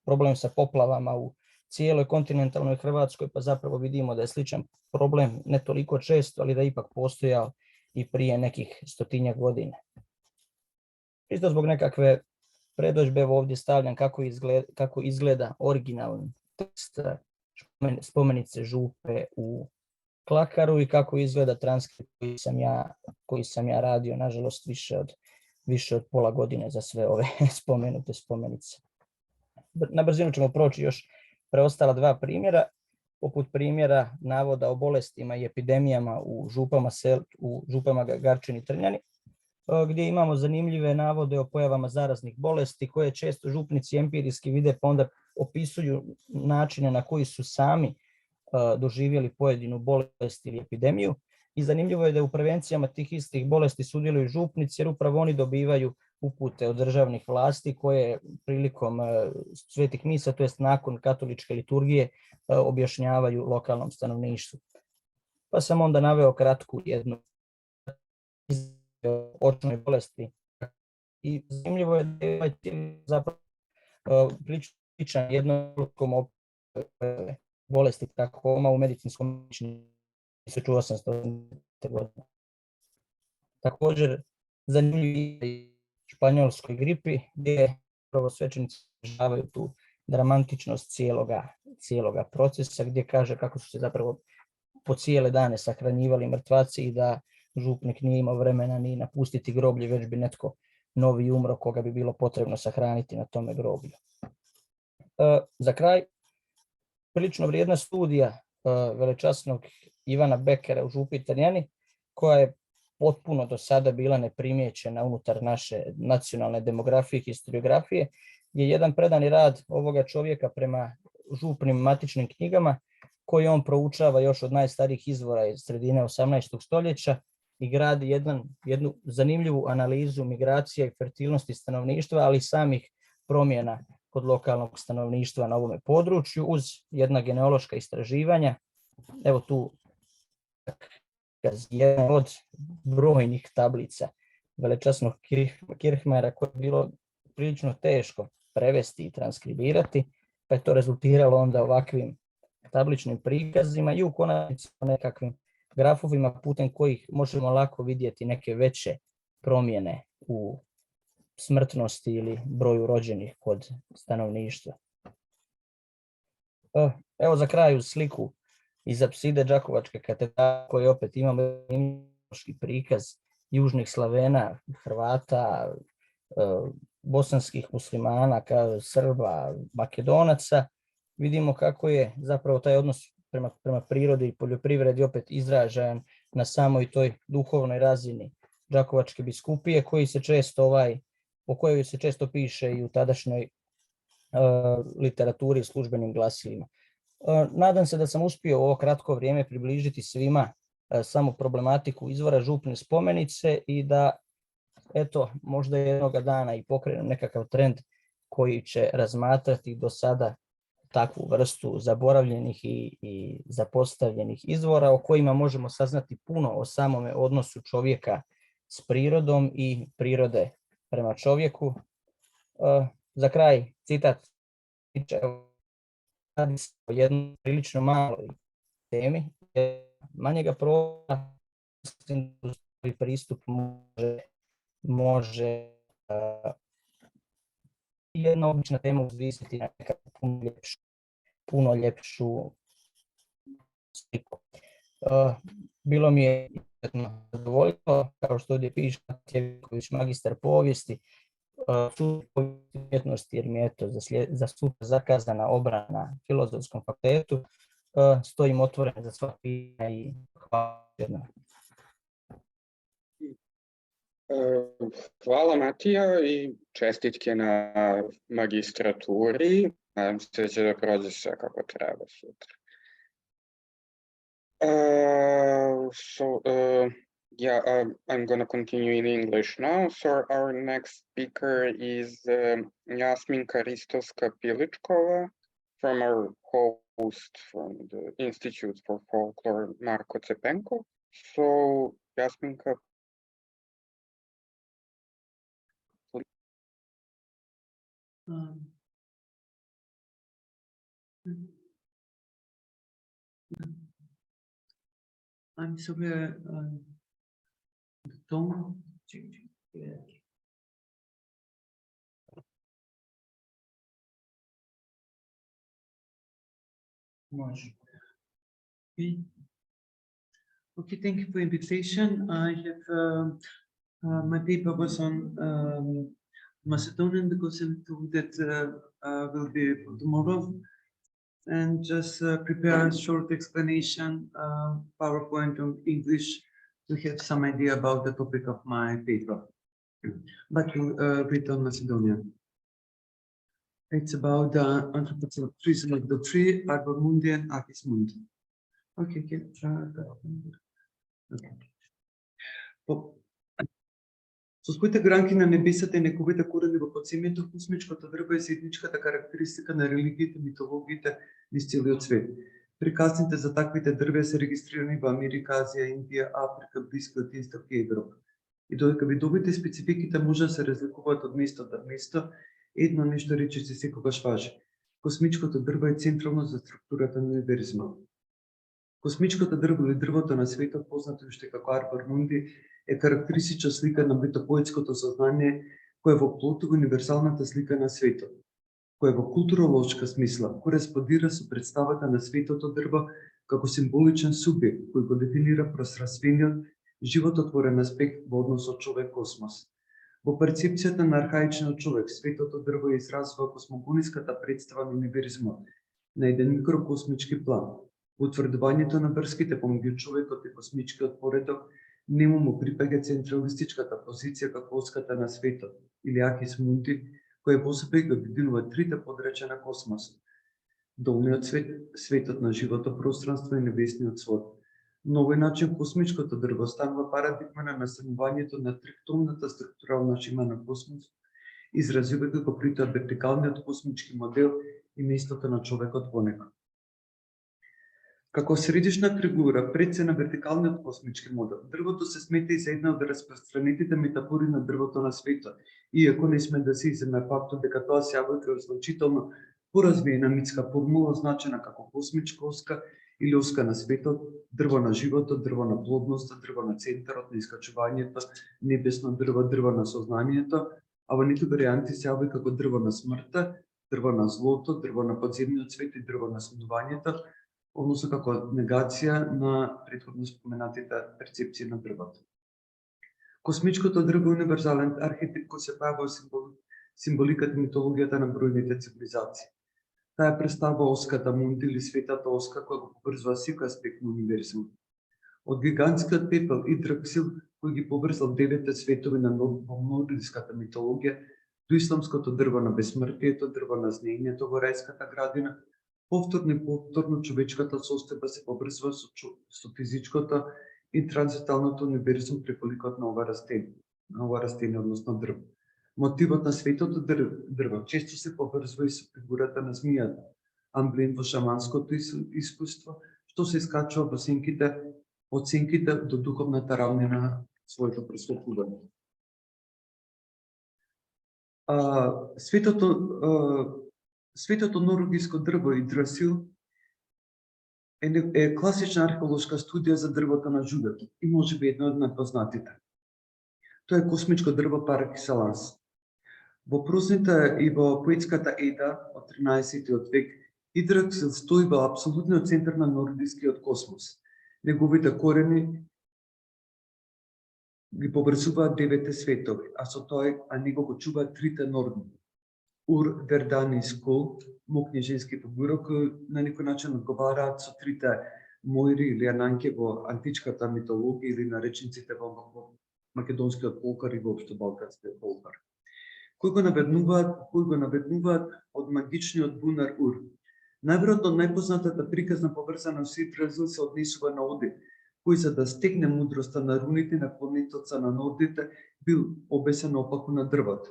problem sa poplavama u cijeloj kontinentalnoj Hrvatskoj, pa zapravo vidimo da je sličan problem, ne toliko često, ali da je ipak postojao i prije nekih 100-tinjak godina. Isto zbog nekakve predodžbe ovdje stavljam kako izgleda originalni tekst spomenice župe u Klakaru i kako izgleda transkript koji sam ja radio, nažalost više od pola godine za sve ove spomenute spomenice. Na brzinu ćemo proći još preostala dva primjera, poput primjera navoda o bolestima i epidemijama u župama Garčin i Trnjani, gdje imamo zanimljive navode o pojavama zaraznih bolesti koje često župnici empirijski vide, pa onda opisuju načine na koji su sami doživjeli pojedinu bolest ili epidemiju. I zanimljivo je da u prevencijama tih istih bolesti sudjeluju župnici, jer upravo oni dobivaju upute od državnih vlasti koje prilikom svetih misa, to jest nakon katoličke liturgije, objašnjavaju lokalnom stanovništvu. Pa sam onda naveo kratku jednu očnoj bolesti. I zanimljivo je da je ovaj zapravo sličan jednotkom bolesti takoma u medicinskom 1800. godine. Također zanimljivo je španjolskoj gripi, gdje prvo svećenici izražavaju tu dramatičnost cijeloga procesa, gdje kaže kako su se zapravo po cijele dane sahranjivali mrtvaci i da župnik nije imao vremena ni napustiti groblje, već bi netko novi umro koga bi bilo potrebno sahraniti na tome groblju. Za kraj, prilično vrijedna studija velečasnog Ivana Bekera u župi Trnjani, koja je potpuno do sada bila neprimjećena unutar naše nacionalne demografije i historiografije, je jedan predani rad ovoga čovjeka prema župnim matičnim knjigama, koji on proučava još od najstarijih izvora iz sredine 18. stoljeća i gradi jednu zanimljivu analizu migracija i fertilnosti stanovništva, ali i samih promjena kod lokalnog stanovništva na ovome području, uz jedna genealoška istraživanja. Evo tu jedna od brojnih tablica velečasnog Kirchmeiera koje je bilo prilično teško prevesti i transkribirati, pa je to rezultiralo onda ovakvim tabličnim prikazima i u konačnici nekakvim grafovima putem kojih možemo lako vidjeti neke veće promjene u smrtnosti ili broju rođenih kod stanovništva. Evo za kraju sliku iz apside Đakovačke katedrale, koje opet imamo prikaz južnih Slavena, Hrvata, bosanskih muslimana, Srba, Makedonaca. Vidimo kako je zapravo taj odnos prema prirodi i poljoprivredi opet izražajan na samoj toj duhovnoj razini Đakovačke biskupije, o kojoj se često piše i u tadašnjoj literaturi i službenim glasilima. Nadam se da sam uspio u ovo kratko vrijeme približiti svima samo problematiku izvora župne spomenice i da možda jednoga dana i pokrenem nekakav trend koji će razmatrati do sada takvu vrstu zaboravljenih i zapostavljenih izvora o kojima možemo saznati puno o samome odnosu čovjeka s prirodom i prirode prema čovjeku. Za kraj citat, radi se o jednoj prilično maloj temi, manjega prostora, mislim da pristup može jedna obična tema uzvisiti nekako puno ljepšu sliku. Bilo mi je izuzetno zadovoljstvo, kao što ovdje piše Matija Vinkovic, magistar povijesti, umjetnosti, jer mi je to za sutra zakazana obrana na Filozofskom fakultetu. Stojim otvoren za sva pitanja i hvala jednom. Hvala Matija i čestitke na magistraturi. Nadam se da će da prođe sve kako treba sutra. I'm going to continue in English now. So our next speaker is Jasminka Pilickova from our host from the Institute for Folklore, Marko Cepenkov. So Jasminka, I'm sorry, the tone changing. Yeah. Okay, thank you for invitation. I have my paper was on Macedonian because I'm told that will be for tomorrow, and just prepare a short explanation, PowerPoint on English, to have some idea about the topic of my paper, but to read on Macedonian. It's about the anthropocentrism of the tree, Arbor Mundi and Apis Mundi. Okay. Со своите гранки на небесата и неговите корени во подземјето, космичкото дрво е заедничката карактеристика на религиите, митологиите низ целиот свет. Приказните за таквите дрвја се регистрирани во Америка, Азија, Индија, Африка, Блискиот Исток и Европа. И додека видовите спецификите може да се разликуваат од место до место, едно нешто речиси секогаш важи. Космичкото дрво е централно за структурата на универзумот. Космичкото дрво или дрвото на светот, познато уште како Arbor Mundi, е карактеристична слика на метапоетското сознание, кое во плоту универсалната слика на светот, кое во културолошка смисла кореспондира со представата на светото дрво како символичен субјект кој го дефинира пространствениот, живототворен аспект во однос од човек-космос. Во перцепцијата на архаичниот човек, светото дрво изразува космогониската представа на универзумот на еден микрокосмички план. Во утврдувањето на врските помеѓу човекот и космичкиот поредок нему му припаѓа централистичката позиција како оската на светот, или Ахис Мунди, која во себе го обединува трите подречја на космосот: долниот свет, светот на живото пространство и небесниот свод. На овој начин космичкото дрво станува парадигма на настанувањето на триктомната структурална шема на космос, изразувајќи го притоа вертикалниот космички модел и местото на човекот во него. Како средишна фигура пред се на вертикалниот космички модел, дрвото се смета и за една од распространетите метафори на дрвото на светот, иако не сме да се иземе фактот дека тоа се јавува како значително поразвиена митска формула, означена како космичка оска или оска на светот, дрво на животот, дрво на плодноста, дрво на центарот на искачувањето, небесно дрво, дрво на сознанието, а во нити варијанти се јавува како дрво на смртта, дрво на злото, дрво на подземниот свет и дрво на снувањето, односно како негација на претходно споменатите перцепции на дрвото. Космичкото дрво е универзален архетип кој се појавува во символиката и митологијата на бројните цивилизации. Таа представува оската Мунди или светата оска која го поврзува секој аспект на универзумот. Од гигантскиот пепел и драксил кој ги поврзал девете светови на нордиската митологија, до исламското дрво на безсмртието, дрво на знаењето во рајската градина, повторно човечката состојба се поврзува со физичкото и транзиталното универзум преку ликот на ова растение, односно дрво. Мотивот на светото дрво често се поврзува и со фигурата на змијата, амблем во шаманското искуство, што се искачува во од сенките до духовната равнина на своето пресветлување. Светото норвегиско дрво и драсил е класична археолошка студија за дрвото на жудето и можеби едно од најпознатите. Тоа е космичко дрво par excellence. Во прозните и во поетската Еда од 13-тиот век Издраксил стои во апсолутниот центар на нордискиот космос. Неговите корени ги поврзуваат 9 светови, а со тоа него го чуваат трите нордни. Ур, Вердан и Скул, мокнеженски фигури, кои на некој начин одговараат со трите Мојри или Ананке во античката митологија или на речниците во македонскиот фолклор и воопшто балканскиот фолклор. Кои го наведнуваат од магичниот бунар Ур. Најверојатно најпознатата приказна поврзана со изразил се однесува на Один, кој за да стегне мудроста на руните на планетоца на нордите бил обесен опаку на дрвото.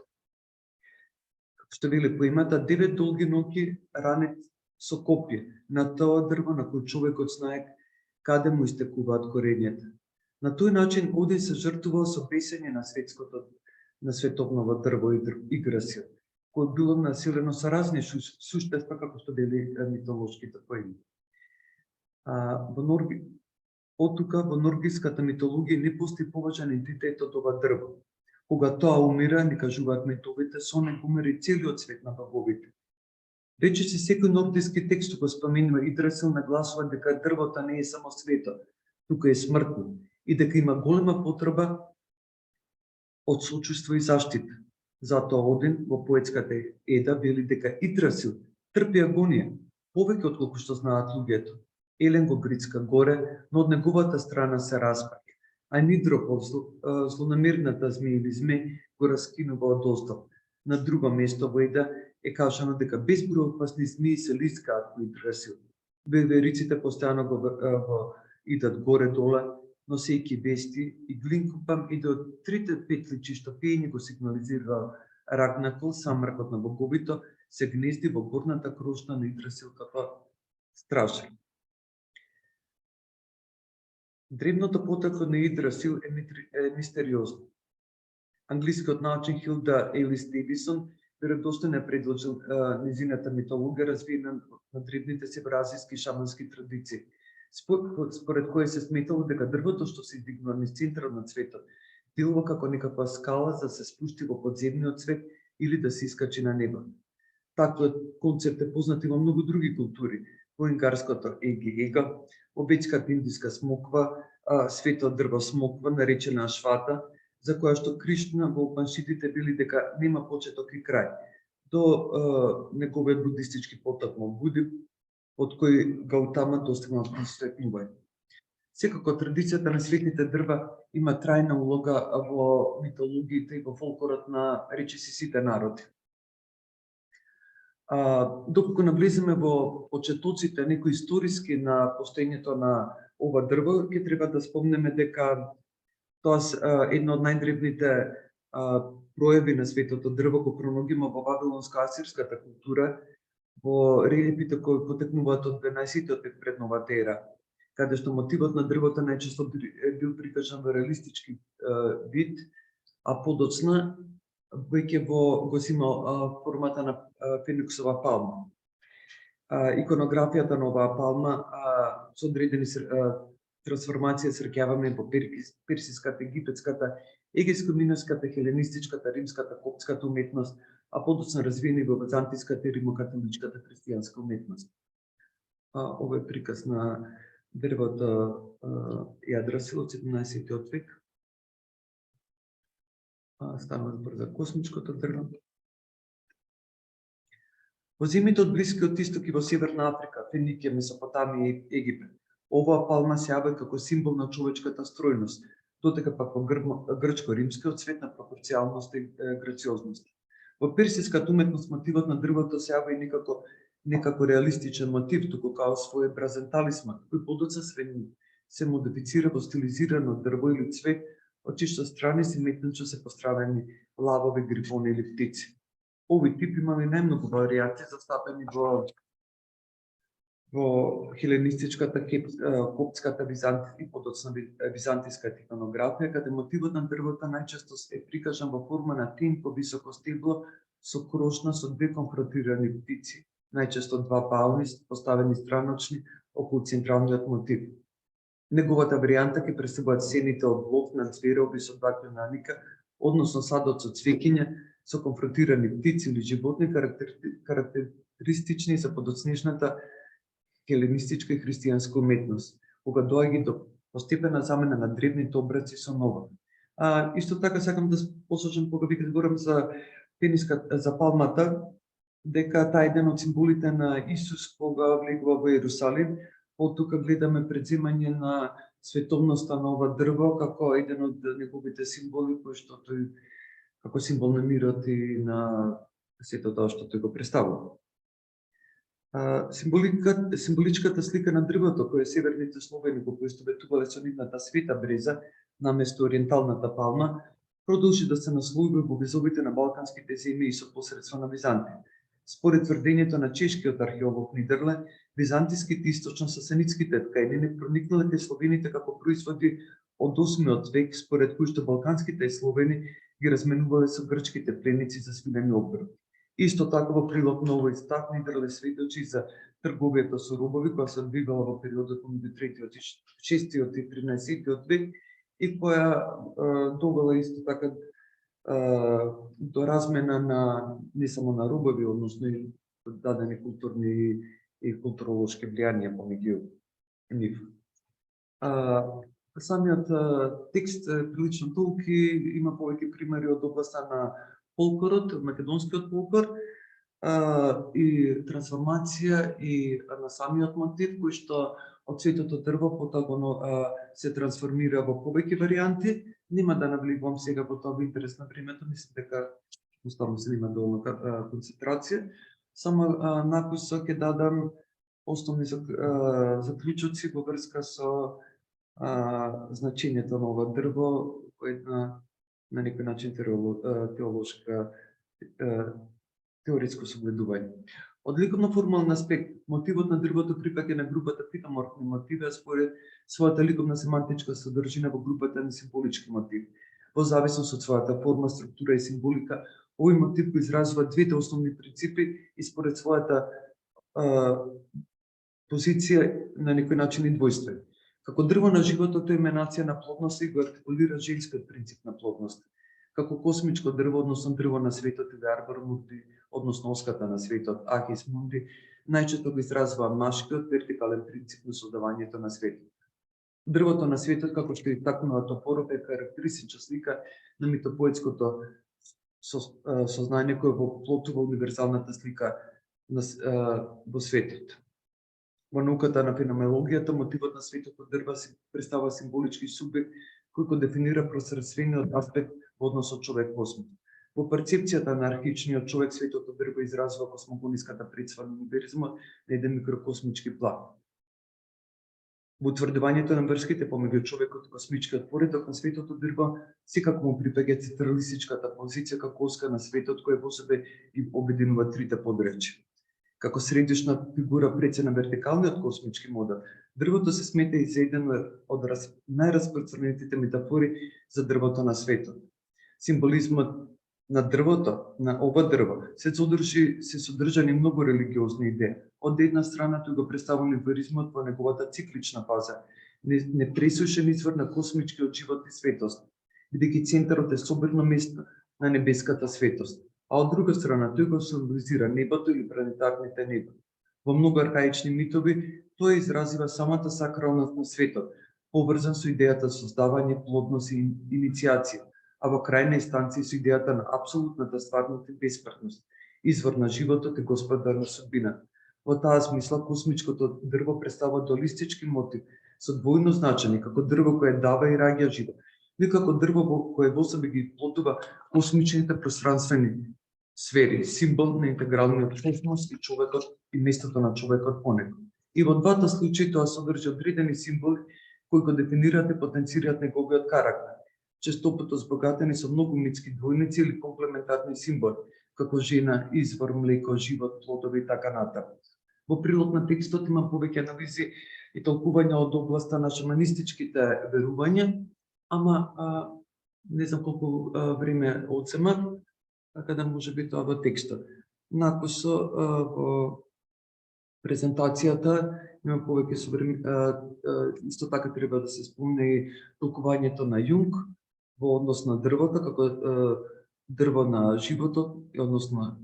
Што вели поимата 9 долги ноќи ранет со копје на тоа дрво на кој човекот знае каде му истекуваат корењата. На тој начин Один се жртвувал со бесење на световново дрво Игдрасил, кој било населено со разни суштества, како што вели митолошките поеми. Од тука во нордиската митологија не постои поважен ентитет од ова дрво. Кога тоа умира, ни кажуваат митовите, со него умира целиот свет на боговите. Речиси секој нордиски текст го споменува Игдрасил нагласува дека дрвото не е само свето, тука е смртно и дека има голема потреба од сочувство и заштита. Затоа Один во поетската Еда вели дека Игдрасил трпи агонија, повеќе отколку што знаат луѓето. Елен го грицка горе, но од неговата страна се распаѓа, а Нидропол, злонамерната змеја или змеј, го раскинува одоздол. На друго место во Еда е кажано дека безброј опасни змеи се лискаат во Игдрасил. Вевериците постојано го идат горе-доле, носејќи вести и глинкупам иде од трите петличи што пеење го сигнализира Рагнакол, самракот на боговите, се гнезди во горната крошна на Игдрасил како стражар. Древното потекло на Игдрасил е мистериозно. Англискиот научник Хилда Елис Дейвисон веродостојно е предложил низината митологија развиена на древните североазијски шамански традиции, според кој се сметало дека дрвото што се издигнува низ центарот на цветот делува како некаква скала за да се спусти во подземниот свет или да се искачи на небо. Таквиот концепт е познат и во многу други култури, во унгарското еги-ега, обетската индиска смоква, светот дрво смоква, наречена ашвата, за која што Кришна во Упанишидите вели дека нема почеток и крај, до неговиот будистички потоци Буди, од кој Гаутама достигнал просветнување. Секако традицијата на светните дрва има трајна улога во митологиите и во фолклорот на речиси сите народи. Доколку навлеземе во почетоците некои историски на постоењето на ова дрво, ќе треба да спомнеме дека тоа е една од најдревните пројави на светото дрво кој проногима во вавилонско-асирската култура, во релипите кои потекнуваат од 12-тиот век пред новата ера, каде што мотивот на дрвото најчесто бил прикажан во реалистички вид, а подоцна веќе го имал формата на фениксова палма. Иконографијата на оваа палма со одредени трансформација среќаваме во персиската, египетската, егејско-миноската, хеленистичката, римската, коптската уметност, а подоцна развиени во византиската и римокатоличката христијанска уметност. Ова е приказ на дрвото Игдрасил од 17-тиот век. Станува збор за космичкото дрво. Во земјите од Блискиот Исток и во Северна Африка, Феникија, Месопотамија и Египет, оваа палма се јавува како символ на човечката стројност, додека пак во грчко-римскиот свет на пропорцијалност и грациозност. Во персиската уметност мотивот на дрвото се јавува и некако реалистичен мотив, туку као свој презентализма, кој подоцна се модифицира во стилизирано дрво или цвет, од чишто страни симетрично се поставени лавови, грифони или птици. Овој тип имаме најмногу варијации застапени во хеленистичката, коптската и подоцна византиската иконографија, каде мотивот на дрвото најчесто е прикажан во форма на тенко високо стебло со крошна со две конфронтирани птици, најчесто два палми поставени страночни, околу централниот мотив. Неговата варијанта ќе представуваат сцените од лов на цвероби со бакјонаника, односно садот со цвеќиња, со конфронтирани птици или животни, карактеристични за подоцнешната хеленистичка и христијанска уметност, кога доаѓа до постепена замена на древните обраци со нова. Исто така сакам да посочам кога ви зборам за за палмата, дека таа е еден од символите на Исус кога влегува во Иерусалим. Тука гледаме преземање на световноста на ова дрво како еден од неговите символи, кој што тој како символ на мирот и на сето тоа што тој го представува. Символичката слика на дрвото, која северните Словени го поистоветувале со нивната света бреза наместо ориенталната палма, продолжи да се наслојува во везовите на балканските земји и со посредство на Византија. Според тврдењето на чешкиот археолог Нидерле, византиските источно-сасанитските ткајнини проникнале кај словените како производи од 8 век, според кои што балканските словени ги разменувале со грчките пленици за свилени оброк. Исто така во прилог на овој став Нидерле сведочи за трговијата со робови која се одвивала во периодот меѓу 3-тиот и 6-тиот и 13-тиот век и која довела исто така до размена на не само на робови, односно и дадени културни и културолошки влијанија помеѓу нив. Самиот текст прилично толки, има повеќе примери од областа на фолклорот, македонскиот фолклор и трансформација и на самиот мотив, кој што од светото дрво потоа се трансформира во повеќе варијанти. Нема да навлегувам сега во тоа, интерес на времето, мислам дека уставно се има доволна концентрација. Само накусо ќе дадам основни заклучоци во врска со значењето на ова дрво, кој на некој начин теолошка теоретско согледување. Од ликовно-формален аспект, мотивот на дрвото припаѓа на групата питоморфни мотиви, а според својата ликовна семантичка содржина во групата на символички мотиви. Во зависност од својата форма, структура и символика, овој мотив го изразува двете основни принципи и според својата позиција на некој начин и двојствен. Како дрво на животот е еманација на плодност и го артикулира женскиот принцип на плодност. Како космичко дрво, односно дрво на светот или арбор мунди, односно оската на светот, ахис мунди, најчесто го изразува машкиот вертикален принцип на создавањето на светот. Дрвото на светот, како што истакнува Топоров, е карактеристична слика на митопоетското сознание кое воплотува универзалната слика во светот. Во науката на феноменологијата, мотивот на светото дрва се представува символички субјект кој го дефинира пространствениот аспект во однос од човек-космос. Во перцепцијата на архичниот човек, светото дрво изразува космогониската представа на универзумот на еден микрокосмички план. Во утврдувањето на врските помеѓу човекот и космичкиот поредок на светото дрво, секако му припаѓа централистичката позиција како оска на светот која во себе ги обединува трите подречја. Како средишна фигура пред на вертикалниот космички модел, дрвото се смета и за еден од најраспространетите метафори за дрвото на светот. Символизмот на дрвото, на ова дрво, се содржани многу религиозни идеи. Од една страна тој го представува универзумот во неговата циклична фаза, непресушен извор на космичкиот живот и светост, бидејќи центарот е соберно место на небеската светост. А од друга страна, тој го символизира небото или планетарните неба. Во многу архаични митови, тој изразива самата сакралност на светот, поврзан со идејата создавање, плодност и инициација, а во крајна инстанција со идејата на апсолутната стварност и бесмртност, извор на животот и господар на судбината. Во таа смисла, космичкото дрво представува дуалистички мотив со двојно значење, како дрво кое дава и раѓа живот, и како дрво кое во себе ги плотува космичните пространствени сфери, символ на интегралниот космос и човекот и местото на човекот по него. И во двата случаи тоа содржи одредени символи кои го дефинираат и потенцираат неговиот карактер, честопато збогатени со многу митски двојници или комплементарни символи, како жена, извор, млеко, живот, плодови и така натаму. Во прилог на текстот има повеќе анализи и толкувања од областа на шаманистичките верувања, ама не знам колку време одзема, така да може би тоа во текстот. Накусо во презентацијата има повеќе исто така треба да се спомне и толкувањето на Јунг во однос на дрвото како дрво на животот, односно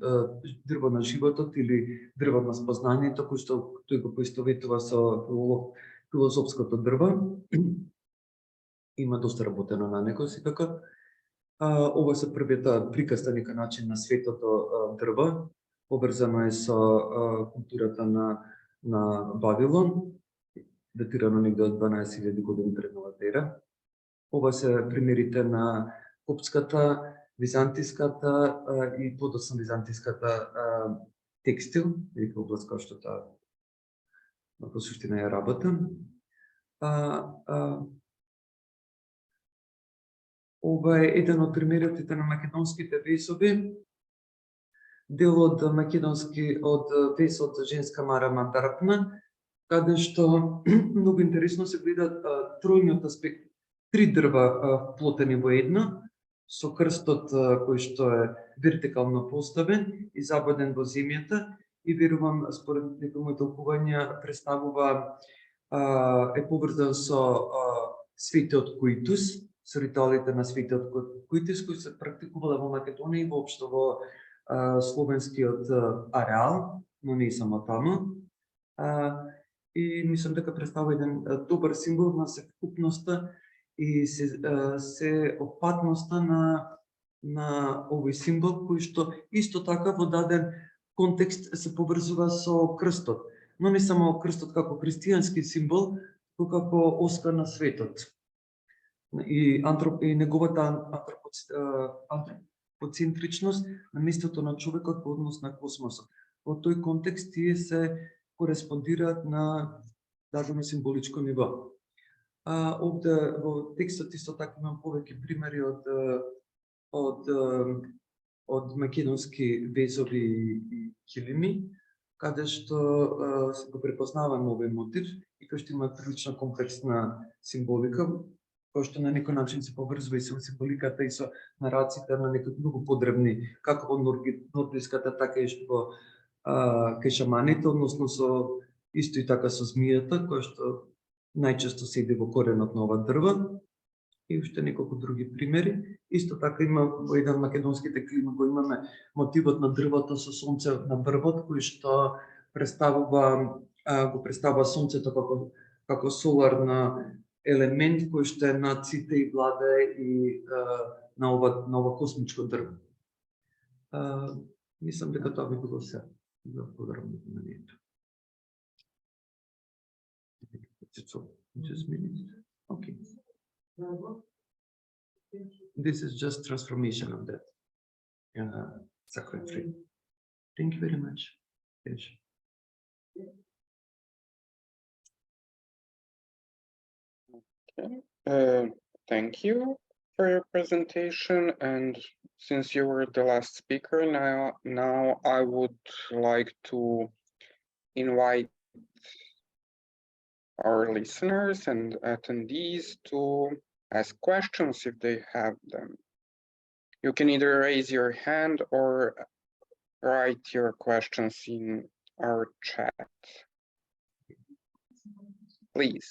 дрво на животот или дрво на спознанието, кој што тој го поистоветува со филозофското дрво. Има доста работено на него секако. Ова се првиот приказ на некој начин на светото дрво, поврзано е со културата на Вавилон, датирано негде од 12.000 години пред новата ера. Ова се примерите на коптската, византиската и подоцна византиската текстил, или област која што таа во суштина ја работа. Ова е еден од примерите на македонските весови, дел од македонски од весот за женска Мара Мандарапна, каде што многу интересно се гледа тројниот аспект, три дрва вплотени во едно, со крстот кој што е вертикално поставен и забоден во земјата, и верувам според некои мои толкувања представува е поврзан со светиот коитус, со ритуалите на светиот коитус кој се практикувала во Македонија и воопшто во словенскиот ареал, но не само таму. И мислам дека представува еден добар символ на секупноста и се опатноста на овој символ, кој што исто така во даден контекст се поврзува со крстот, но не само крстот како христијански символ, туку како оскар на светот. И неговата антропоцентричност на местото на човекот во однос на космосот. Во тој контекст тие се кореспондираат на дадено символичко ниво. Овде во текстот исто така имам повеќе примери од македонски везови и килими, каде што го препознаваме овој мотив и кој што има прилично комплексна символика, кој што на некој начин се поврзува и со символиката и со нарациите на некои многу подребни, како во нордиската, така и во кај шаманите, односно со исто и така со змијата, која што најчесто седи во коренот на ова дрво, и уште неколку други примери. Исто така има во еден македонските клими го имаме мотивот на дрвото со сонце на врвот, кој што го представува сонцето како соларна елемент кој што е над сите и владае и на ова космичко дрво. Мислам дека тоа би било се за подробно на неето. Just minutes. Okay. This is just transformation of that sacred tree. Thank you very much. Yes. Okay. Thank you for your presentation, and since you were the last speaker, now I would like to invite our listeners and attendees to ask questions if they have them. You can either raise your hand or write your questions in our chat. Please.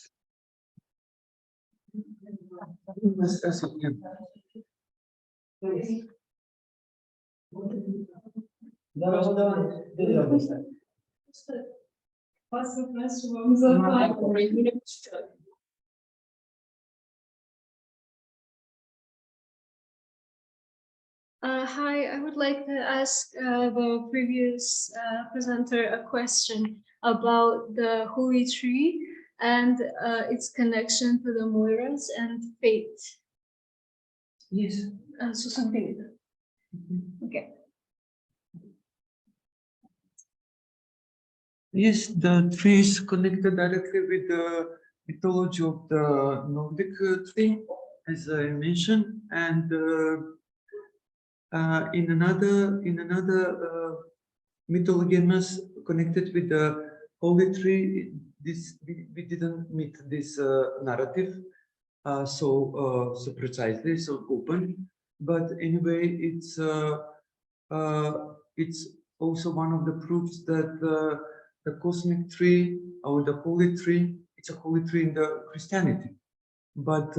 Hi, I would like to ask the previous presenter a question about the holy tree and its connection to the Moiras and fate. Yes. Susundinita. Okay. Yes, the tree is connected directly with the mythology of the Nordic tree, as I mentioned, and in another mythology connected with the holy tree. We didn't meet this narrative so precisely, so open, but anyway, it's also one of the proofs that the cosmic tree or the holy tree. It's a holy tree in the Christianity, but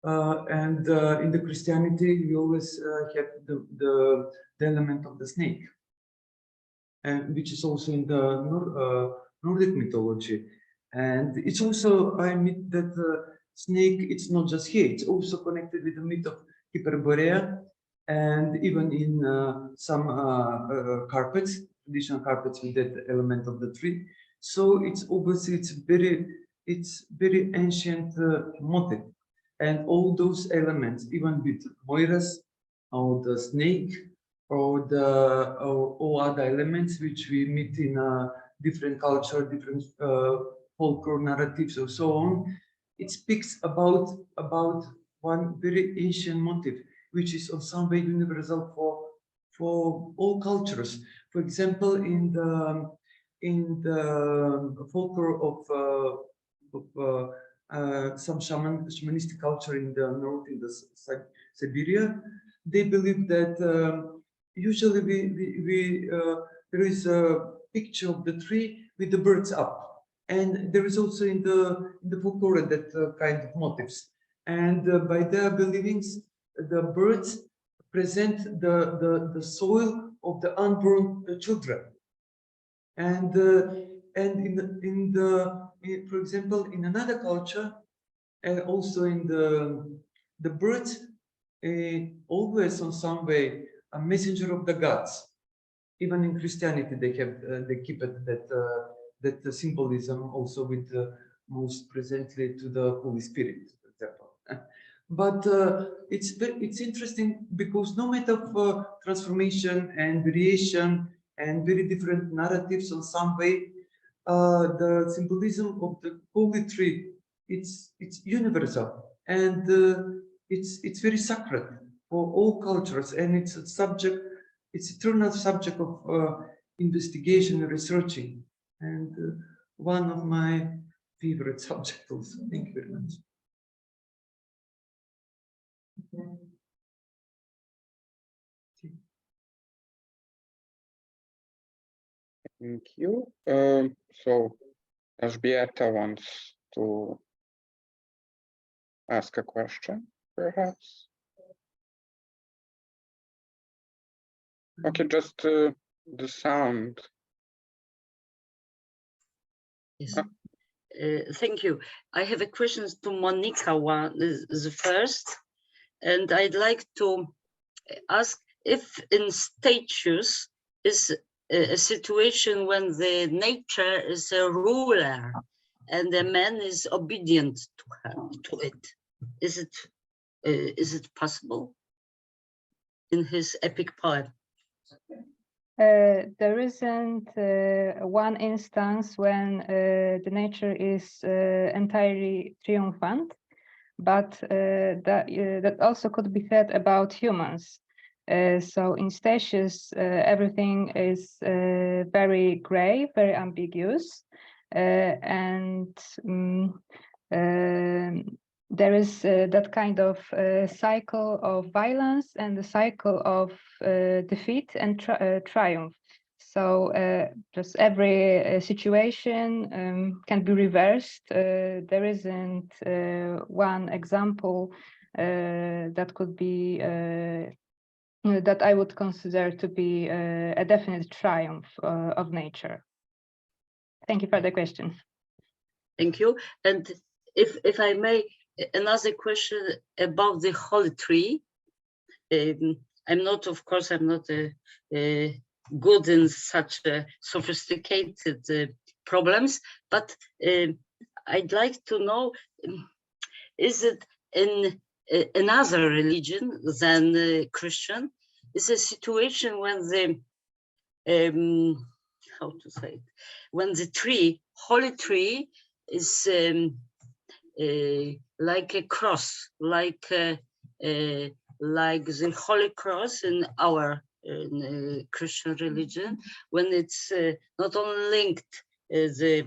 in the Christianity we always have the element of the snake, and which is also in the Nordic mythology. And it's also, I admit that snake, it's not just here, it's also connected with the myth of Hyperborea, and even in some carpets, traditional carpets with that element of the tree. So it's obviously, it's very ancient motif. And all those elements, even with Moiras, or the snake, or all other elements which we meet in different culture, different folklore narratives, or so on, it speaks about one very ancient motif, which is in some way universal for all cultures. For example, in the folklore of some shamanistic culture in the north, in the Siberia, they believe that usually there is a picture of the tree with the birds up, and there is also in the folklore that kind of motifs. And by their believings, the birds present the soil of the unborn children. And for example, in another culture, and also in the birds, always in some way a messenger of the gods. Even in Christianity, they keep it that symbolism also with most presently to the Holy Spirit, for example. But it's interesting because no matter of transformation and variation and very different narratives in some way, the symbolism of the holy tree, it's universal, and it's very sacred for all cultures, and it's a subject, it's eternal subject of investigation and researching, and one of my favorite subjects also. Thank you very much. Thank you. So Elzbieta wants to ask a question, perhaps. Okay, just the sound. Yes. Thank you. I have a question to Monika. One is the first, and I'd like to ask if in Statius is a situation when the nature is a ruler and the man is obedient to her, to it. Is it possible in his epic poem? There isn't one instance when the nature is entirely triumphant, but that also could be said about humans. So in Statius, everything is very gray, very ambiguous, and there is that kind of cycle of violence and the cycle of defeat and triumph. So just every situation can be reversed. There isn't one example that could be that I would consider to be a definite triumph of nature. Thank you for the question. Thank you. And if I may, another question about the holy tree. I'm not, of course, I'm not good in such sophisticated problems, but I'd like to know, is it in another religion than Christian, is a situation when the, how to say it, when the tree, holy tree, is like a cross, like the Holy Cross in our Christian religion, when it's not only linked the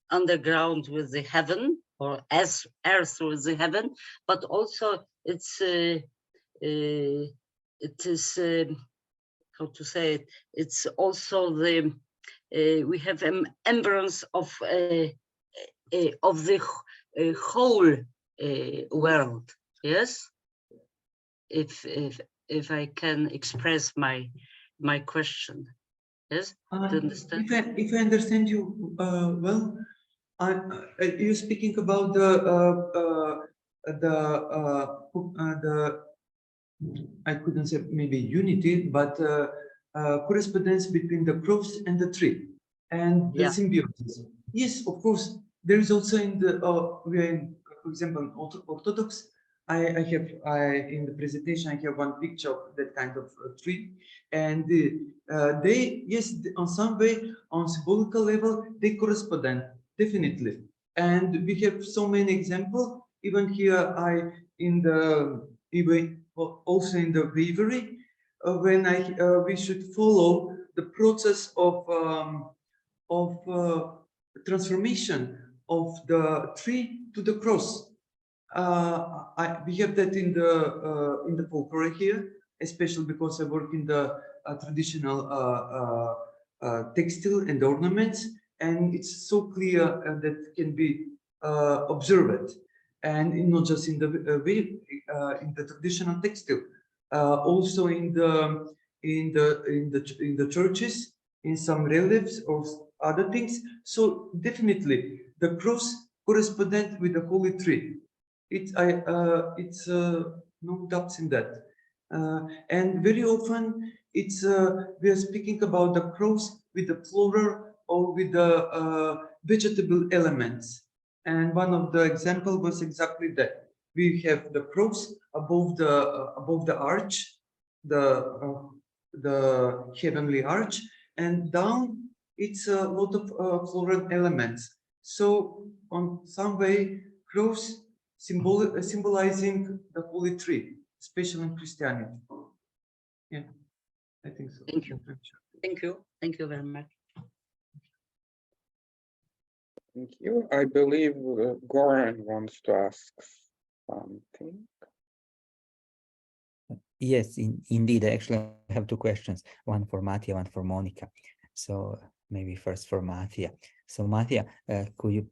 underground with the heaven, or as earth with the heaven, but also it is how to say it, it's also the we have embryos of the whole world. Yes, if I can express my question. Yes, do you understand? If I understand you well, you're speaking about the I couldn't say maybe unity, but correspondence between the cross and the tree and the symbiosis. Yes, of course. There is also in the we are in, for example, Orthodox. I have in the presentation I have one picture of that kind of tree, and they on some way on symbolical level they correspond definitely, and we have so many examples. Even here also in the bravery, when we should follow the process of transformation of the tree to the cross. We have that in the folklore here, especially because I work in the traditional textile and ornaments, and it's so clear that can be observed, and not just in the traditional textile, also in the churches, in some reliefs or other things. So definitely the cross correspondent with the holy tree. It's no doubts in that. And very often it's we are speaking about the cross with the floral or with the vegetable elements. And one of the example was exactly that. We have the cross above the arch, the heavenly arch, and down it's a lot of floral elements. So on some way, cross symbolizing the holy tree, especially in Christianity. Yeah, I think so. Thank you. Thank you. Thank you very much. Thank you. I believe Goran wants to ask something. Yes, indeed. I actually have two questions, one for Matija, one for Monika. So maybe first for Matija. So Matija, could you,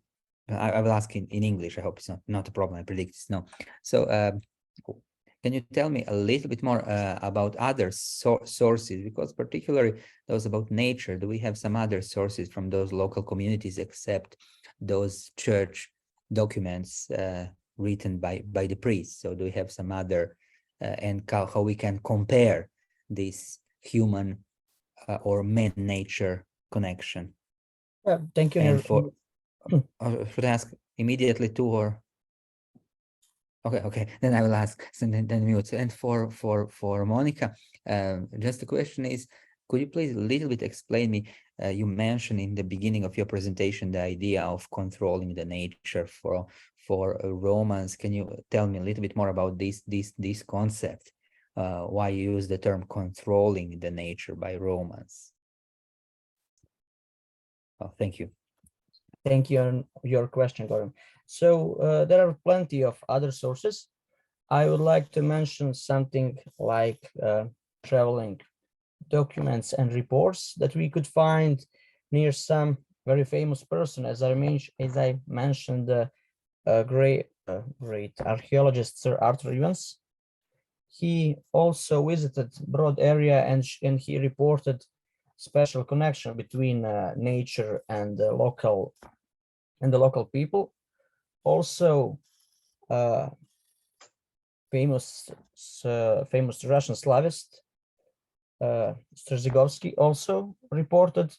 I will ask in English, I hope it's not a problem, I predict it's no. So can you tell me a little bit more about other sources, because particularly those about nature, do we have some other sources from those local communities except those church documents written by the priests? So do we have some other, and how we can compare this human or man-nature connection? Thank you. And for, should I ask immediately two or? Okay, then I will ask, so then mute. And for Monika, just the question is, could you please a little bit explain me, you mentioned in the beginning of your presentation the idea of controlling the nature for Romans. Can you tell me a little bit more about this concept? Why you use the term controlling the nature by Romans? Oh, thank you. Thank you on your question, Goran. So there are plenty of other sources. I would like to mention something like traveling documents and reports that we could find near some very famous person. As I mentioned, the great archaeologist Sir Arthur Evans. He also visited broad area and he reported special connection between nature and the local people. Also, famous Russian Slavist Strazigovsky also reported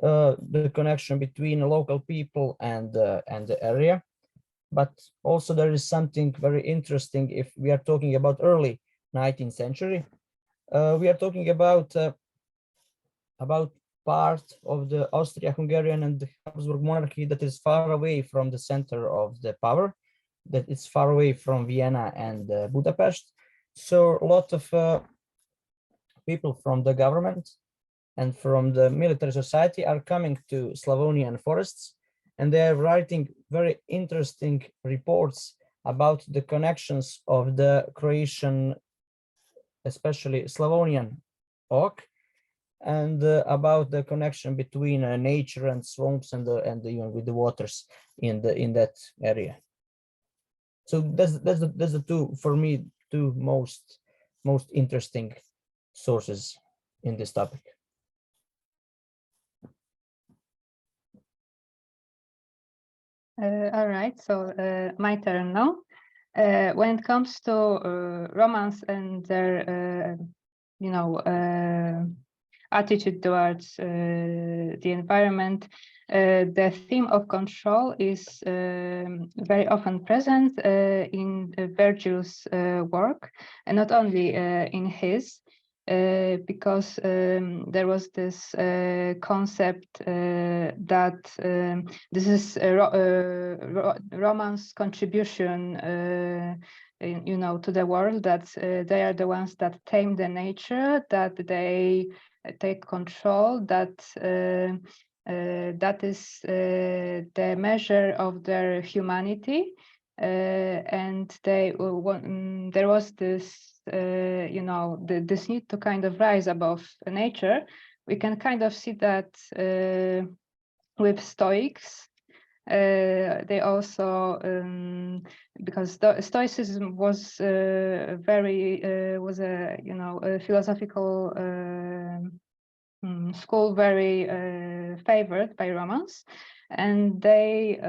the connection between local people and the area. But also there is something very interesting if we are talking about early 19th century. We are talking about part of the Austria-Hungarian and the Habsburg monarchy that is far away from the center of the power, that it's far away from Vienna and Budapest. So a lot of people from the government and from the military society are coming to Slavonian forests, and they are writing very interesting reports about the connections of the Croatian, especially Slavonian oak, and about the connection between nature and swamps and even with the waters in that area. So that's the two, for me, two most interesting sources in this topic. All right, so my turn now. When it comes to Romans and their, attitude towards the environment, the theme of control is very often present in Virgil's work, and not only in his. Because there was this concept that this is Romans' contribution, to the world, that they are the ones that tame the nature, that they take control, that that is the measure of their humanity, and there was this. This need to kind of rise above nature. We can kind of see that with Stoics. They also, because Stoicism was a philosophical school, very favored by Romans, and they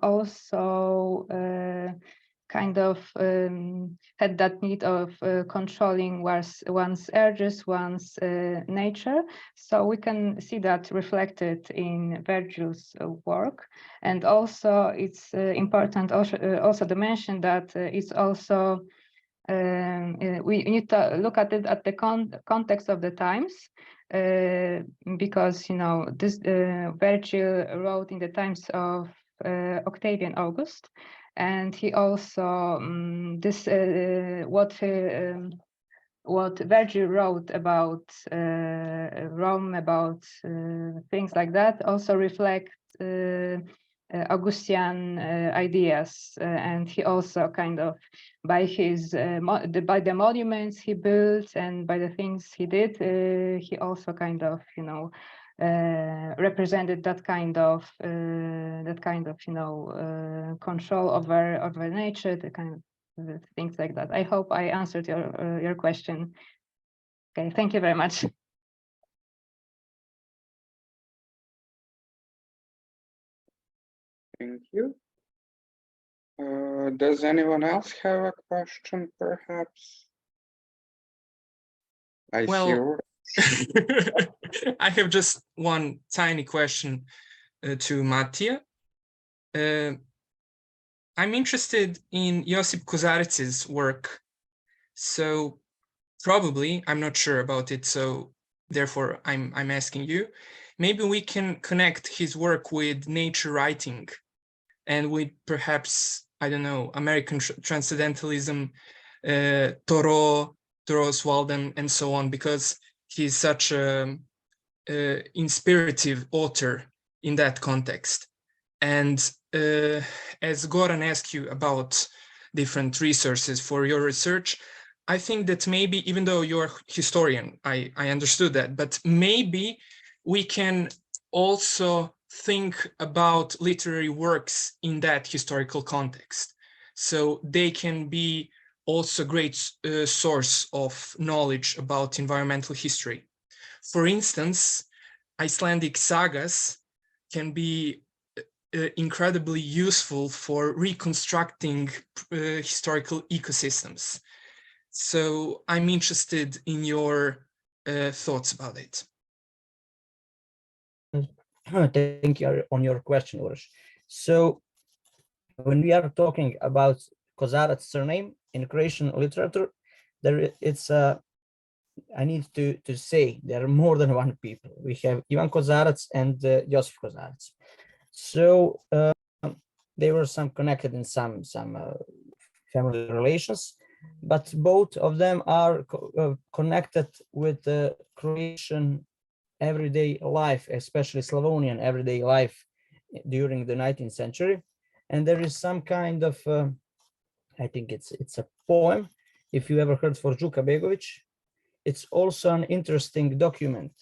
also kind of had that need of controlling one's urges, one's nature. So we can see that reflected in Virgil's work. And also it's important also to mention that it's also, we need to look at it at the context of the times, because, this Virgil wrote in the times of Octavian August. And he also what Virgil wrote about Rome, about things like that, also reflect Augustine ideas, and he also kind of, by his by the monuments he built and by the things he did, he also kind of represented that kind of control over nature, the kind of things like that. I hope I answered your question. Okay, thank you very much. Thank you. Does anyone else have a question, perhaps? I see you. I have just one tiny question to Matija. I'm interested in Josip Kozaric's work. So probably, I'm not sure about it, so therefore I'm asking you. Maybe we can connect his work with nature writing and with perhaps, I don't know, American transcendentalism, Thoreau's Walden, and so on, because he's such an inspirative author in that context. And as Goran asked you about different resources for your research, I think that maybe, even though you're a historian, I understood that, but maybe we can also think about literary works in that historical context. So they can be also a great source of knowledge about environmental history. For instance, Icelandic sagas can be incredibly useful for reconstructing historical ecosystems. So I'm interested in your thoughts about it. Thank you on your question, Uroš. So when we are talking about Kozaric's surname in Croatian literature, I need to say there are more than one people. We have Ivan Kozarac and Josip Kozarac. So they were some connected in some family relations, but both of them are connected with the Croatian everyday life, especially Slavonian everyday life during the 19th century. And there is some kind of, I think it's a poem, if you ever heard for Đuka Begović, it's also an interesting document,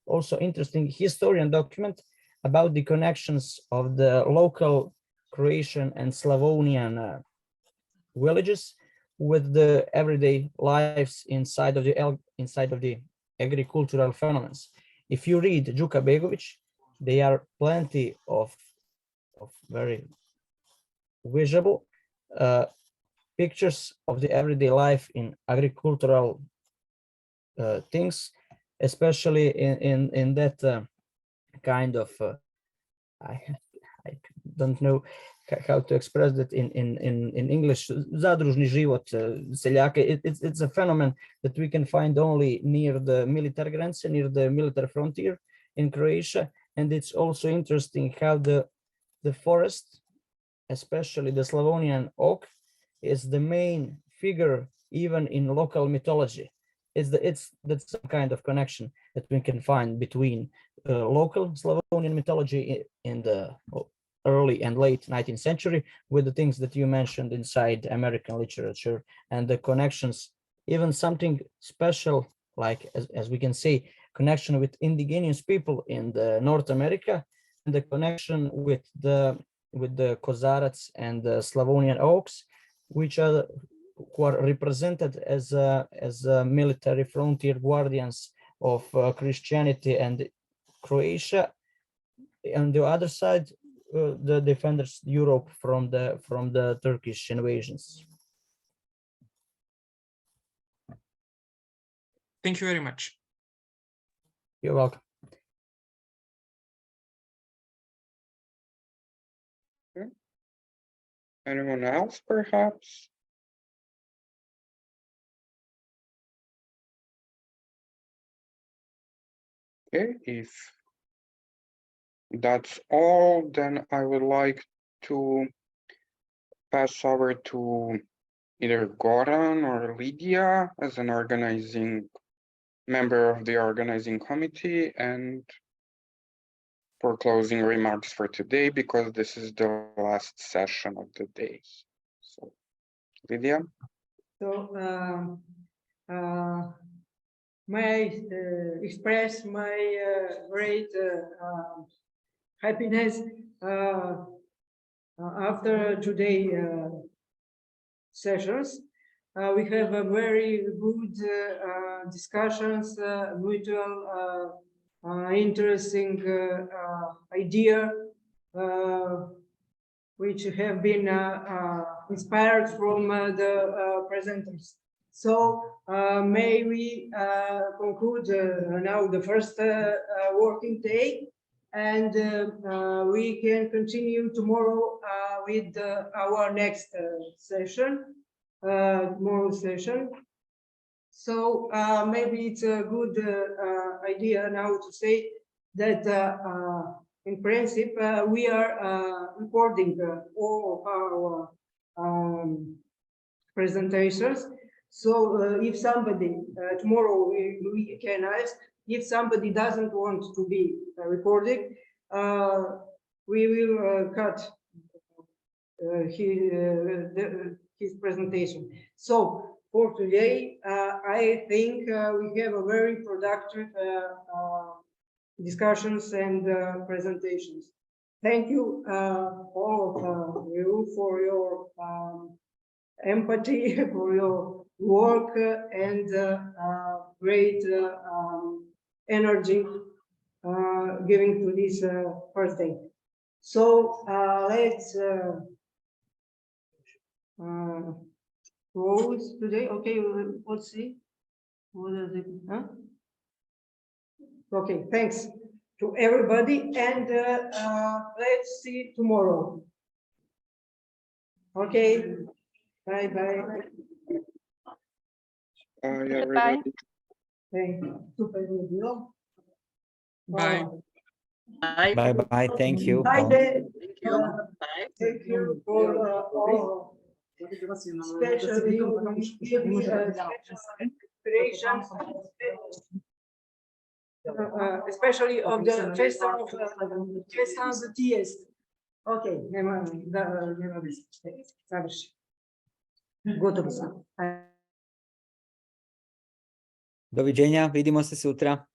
also interesting historian document about the connections of the local Croatian and Slavonian villages with the everyday lives inside of the agricultural phenomena. If you read Đuka Begović, there are plenty of very visible pictures of the everyday life in agricultural things, especially in that kind of I don't know how to express that in English. Zadružni život seljaka. It's a phenomenon that we can find only near the military granice, near the military frontier in Croatia. And it's also interesting how the forest, especially the Slavonian oak, is the main figure even in local mythology. That's some kind of connection that we can find between local Slavonian mythology in the early and late 19th century with the things that you mentioned inside American literature, and the connections, even something special like, as we can say, connection with indigenous people in the North America, and the connection with the Kozarac and the Slavonian oaks, which are who are represented as military frontier guardians of Christianity and Croatia. On the other side, the defenders Europe from the Turkish invasions. Thank you very much. You're welcome. Anyone else, perhaps? Okay, if that's all, then I would like to pass over to either Goran or Lydia as an organizing member of the organizing committee, and for closing remarks for today, because this is the last session of the day. So, Lydia? So, may I express my great happiness after today's sessions. We have a very good discussions, mutual interesting idea, which have been inspired from the presenters. So may we conclude now the first working day, and we can continue tomorrow with our next session, tomorrow's session. So maybe it's a good idea now to say that in principle we are recording all of our presentations. So if somebody tomorrow we can ask, if somebody doesn't want to be recorded, we will cut his presentation. So for today, I think we have a very productive discussions and presentations. Thank you all of you for your empathy, for your work and great energy giving to this first day. So let's close today. Okay, let's see. What is it? Huh? Okay, thanks to everybody, and let's see tomorrow. Okay, bye bye. Everybody. Thank you. Bye. Bye. Bye bye. Thank you. Bye. all. Thank you. Bye. Thank you for all, especially especially of the festival of the TS. Okay, nema završi. Gotovo sam. Doviđenja, vidimo se sutra.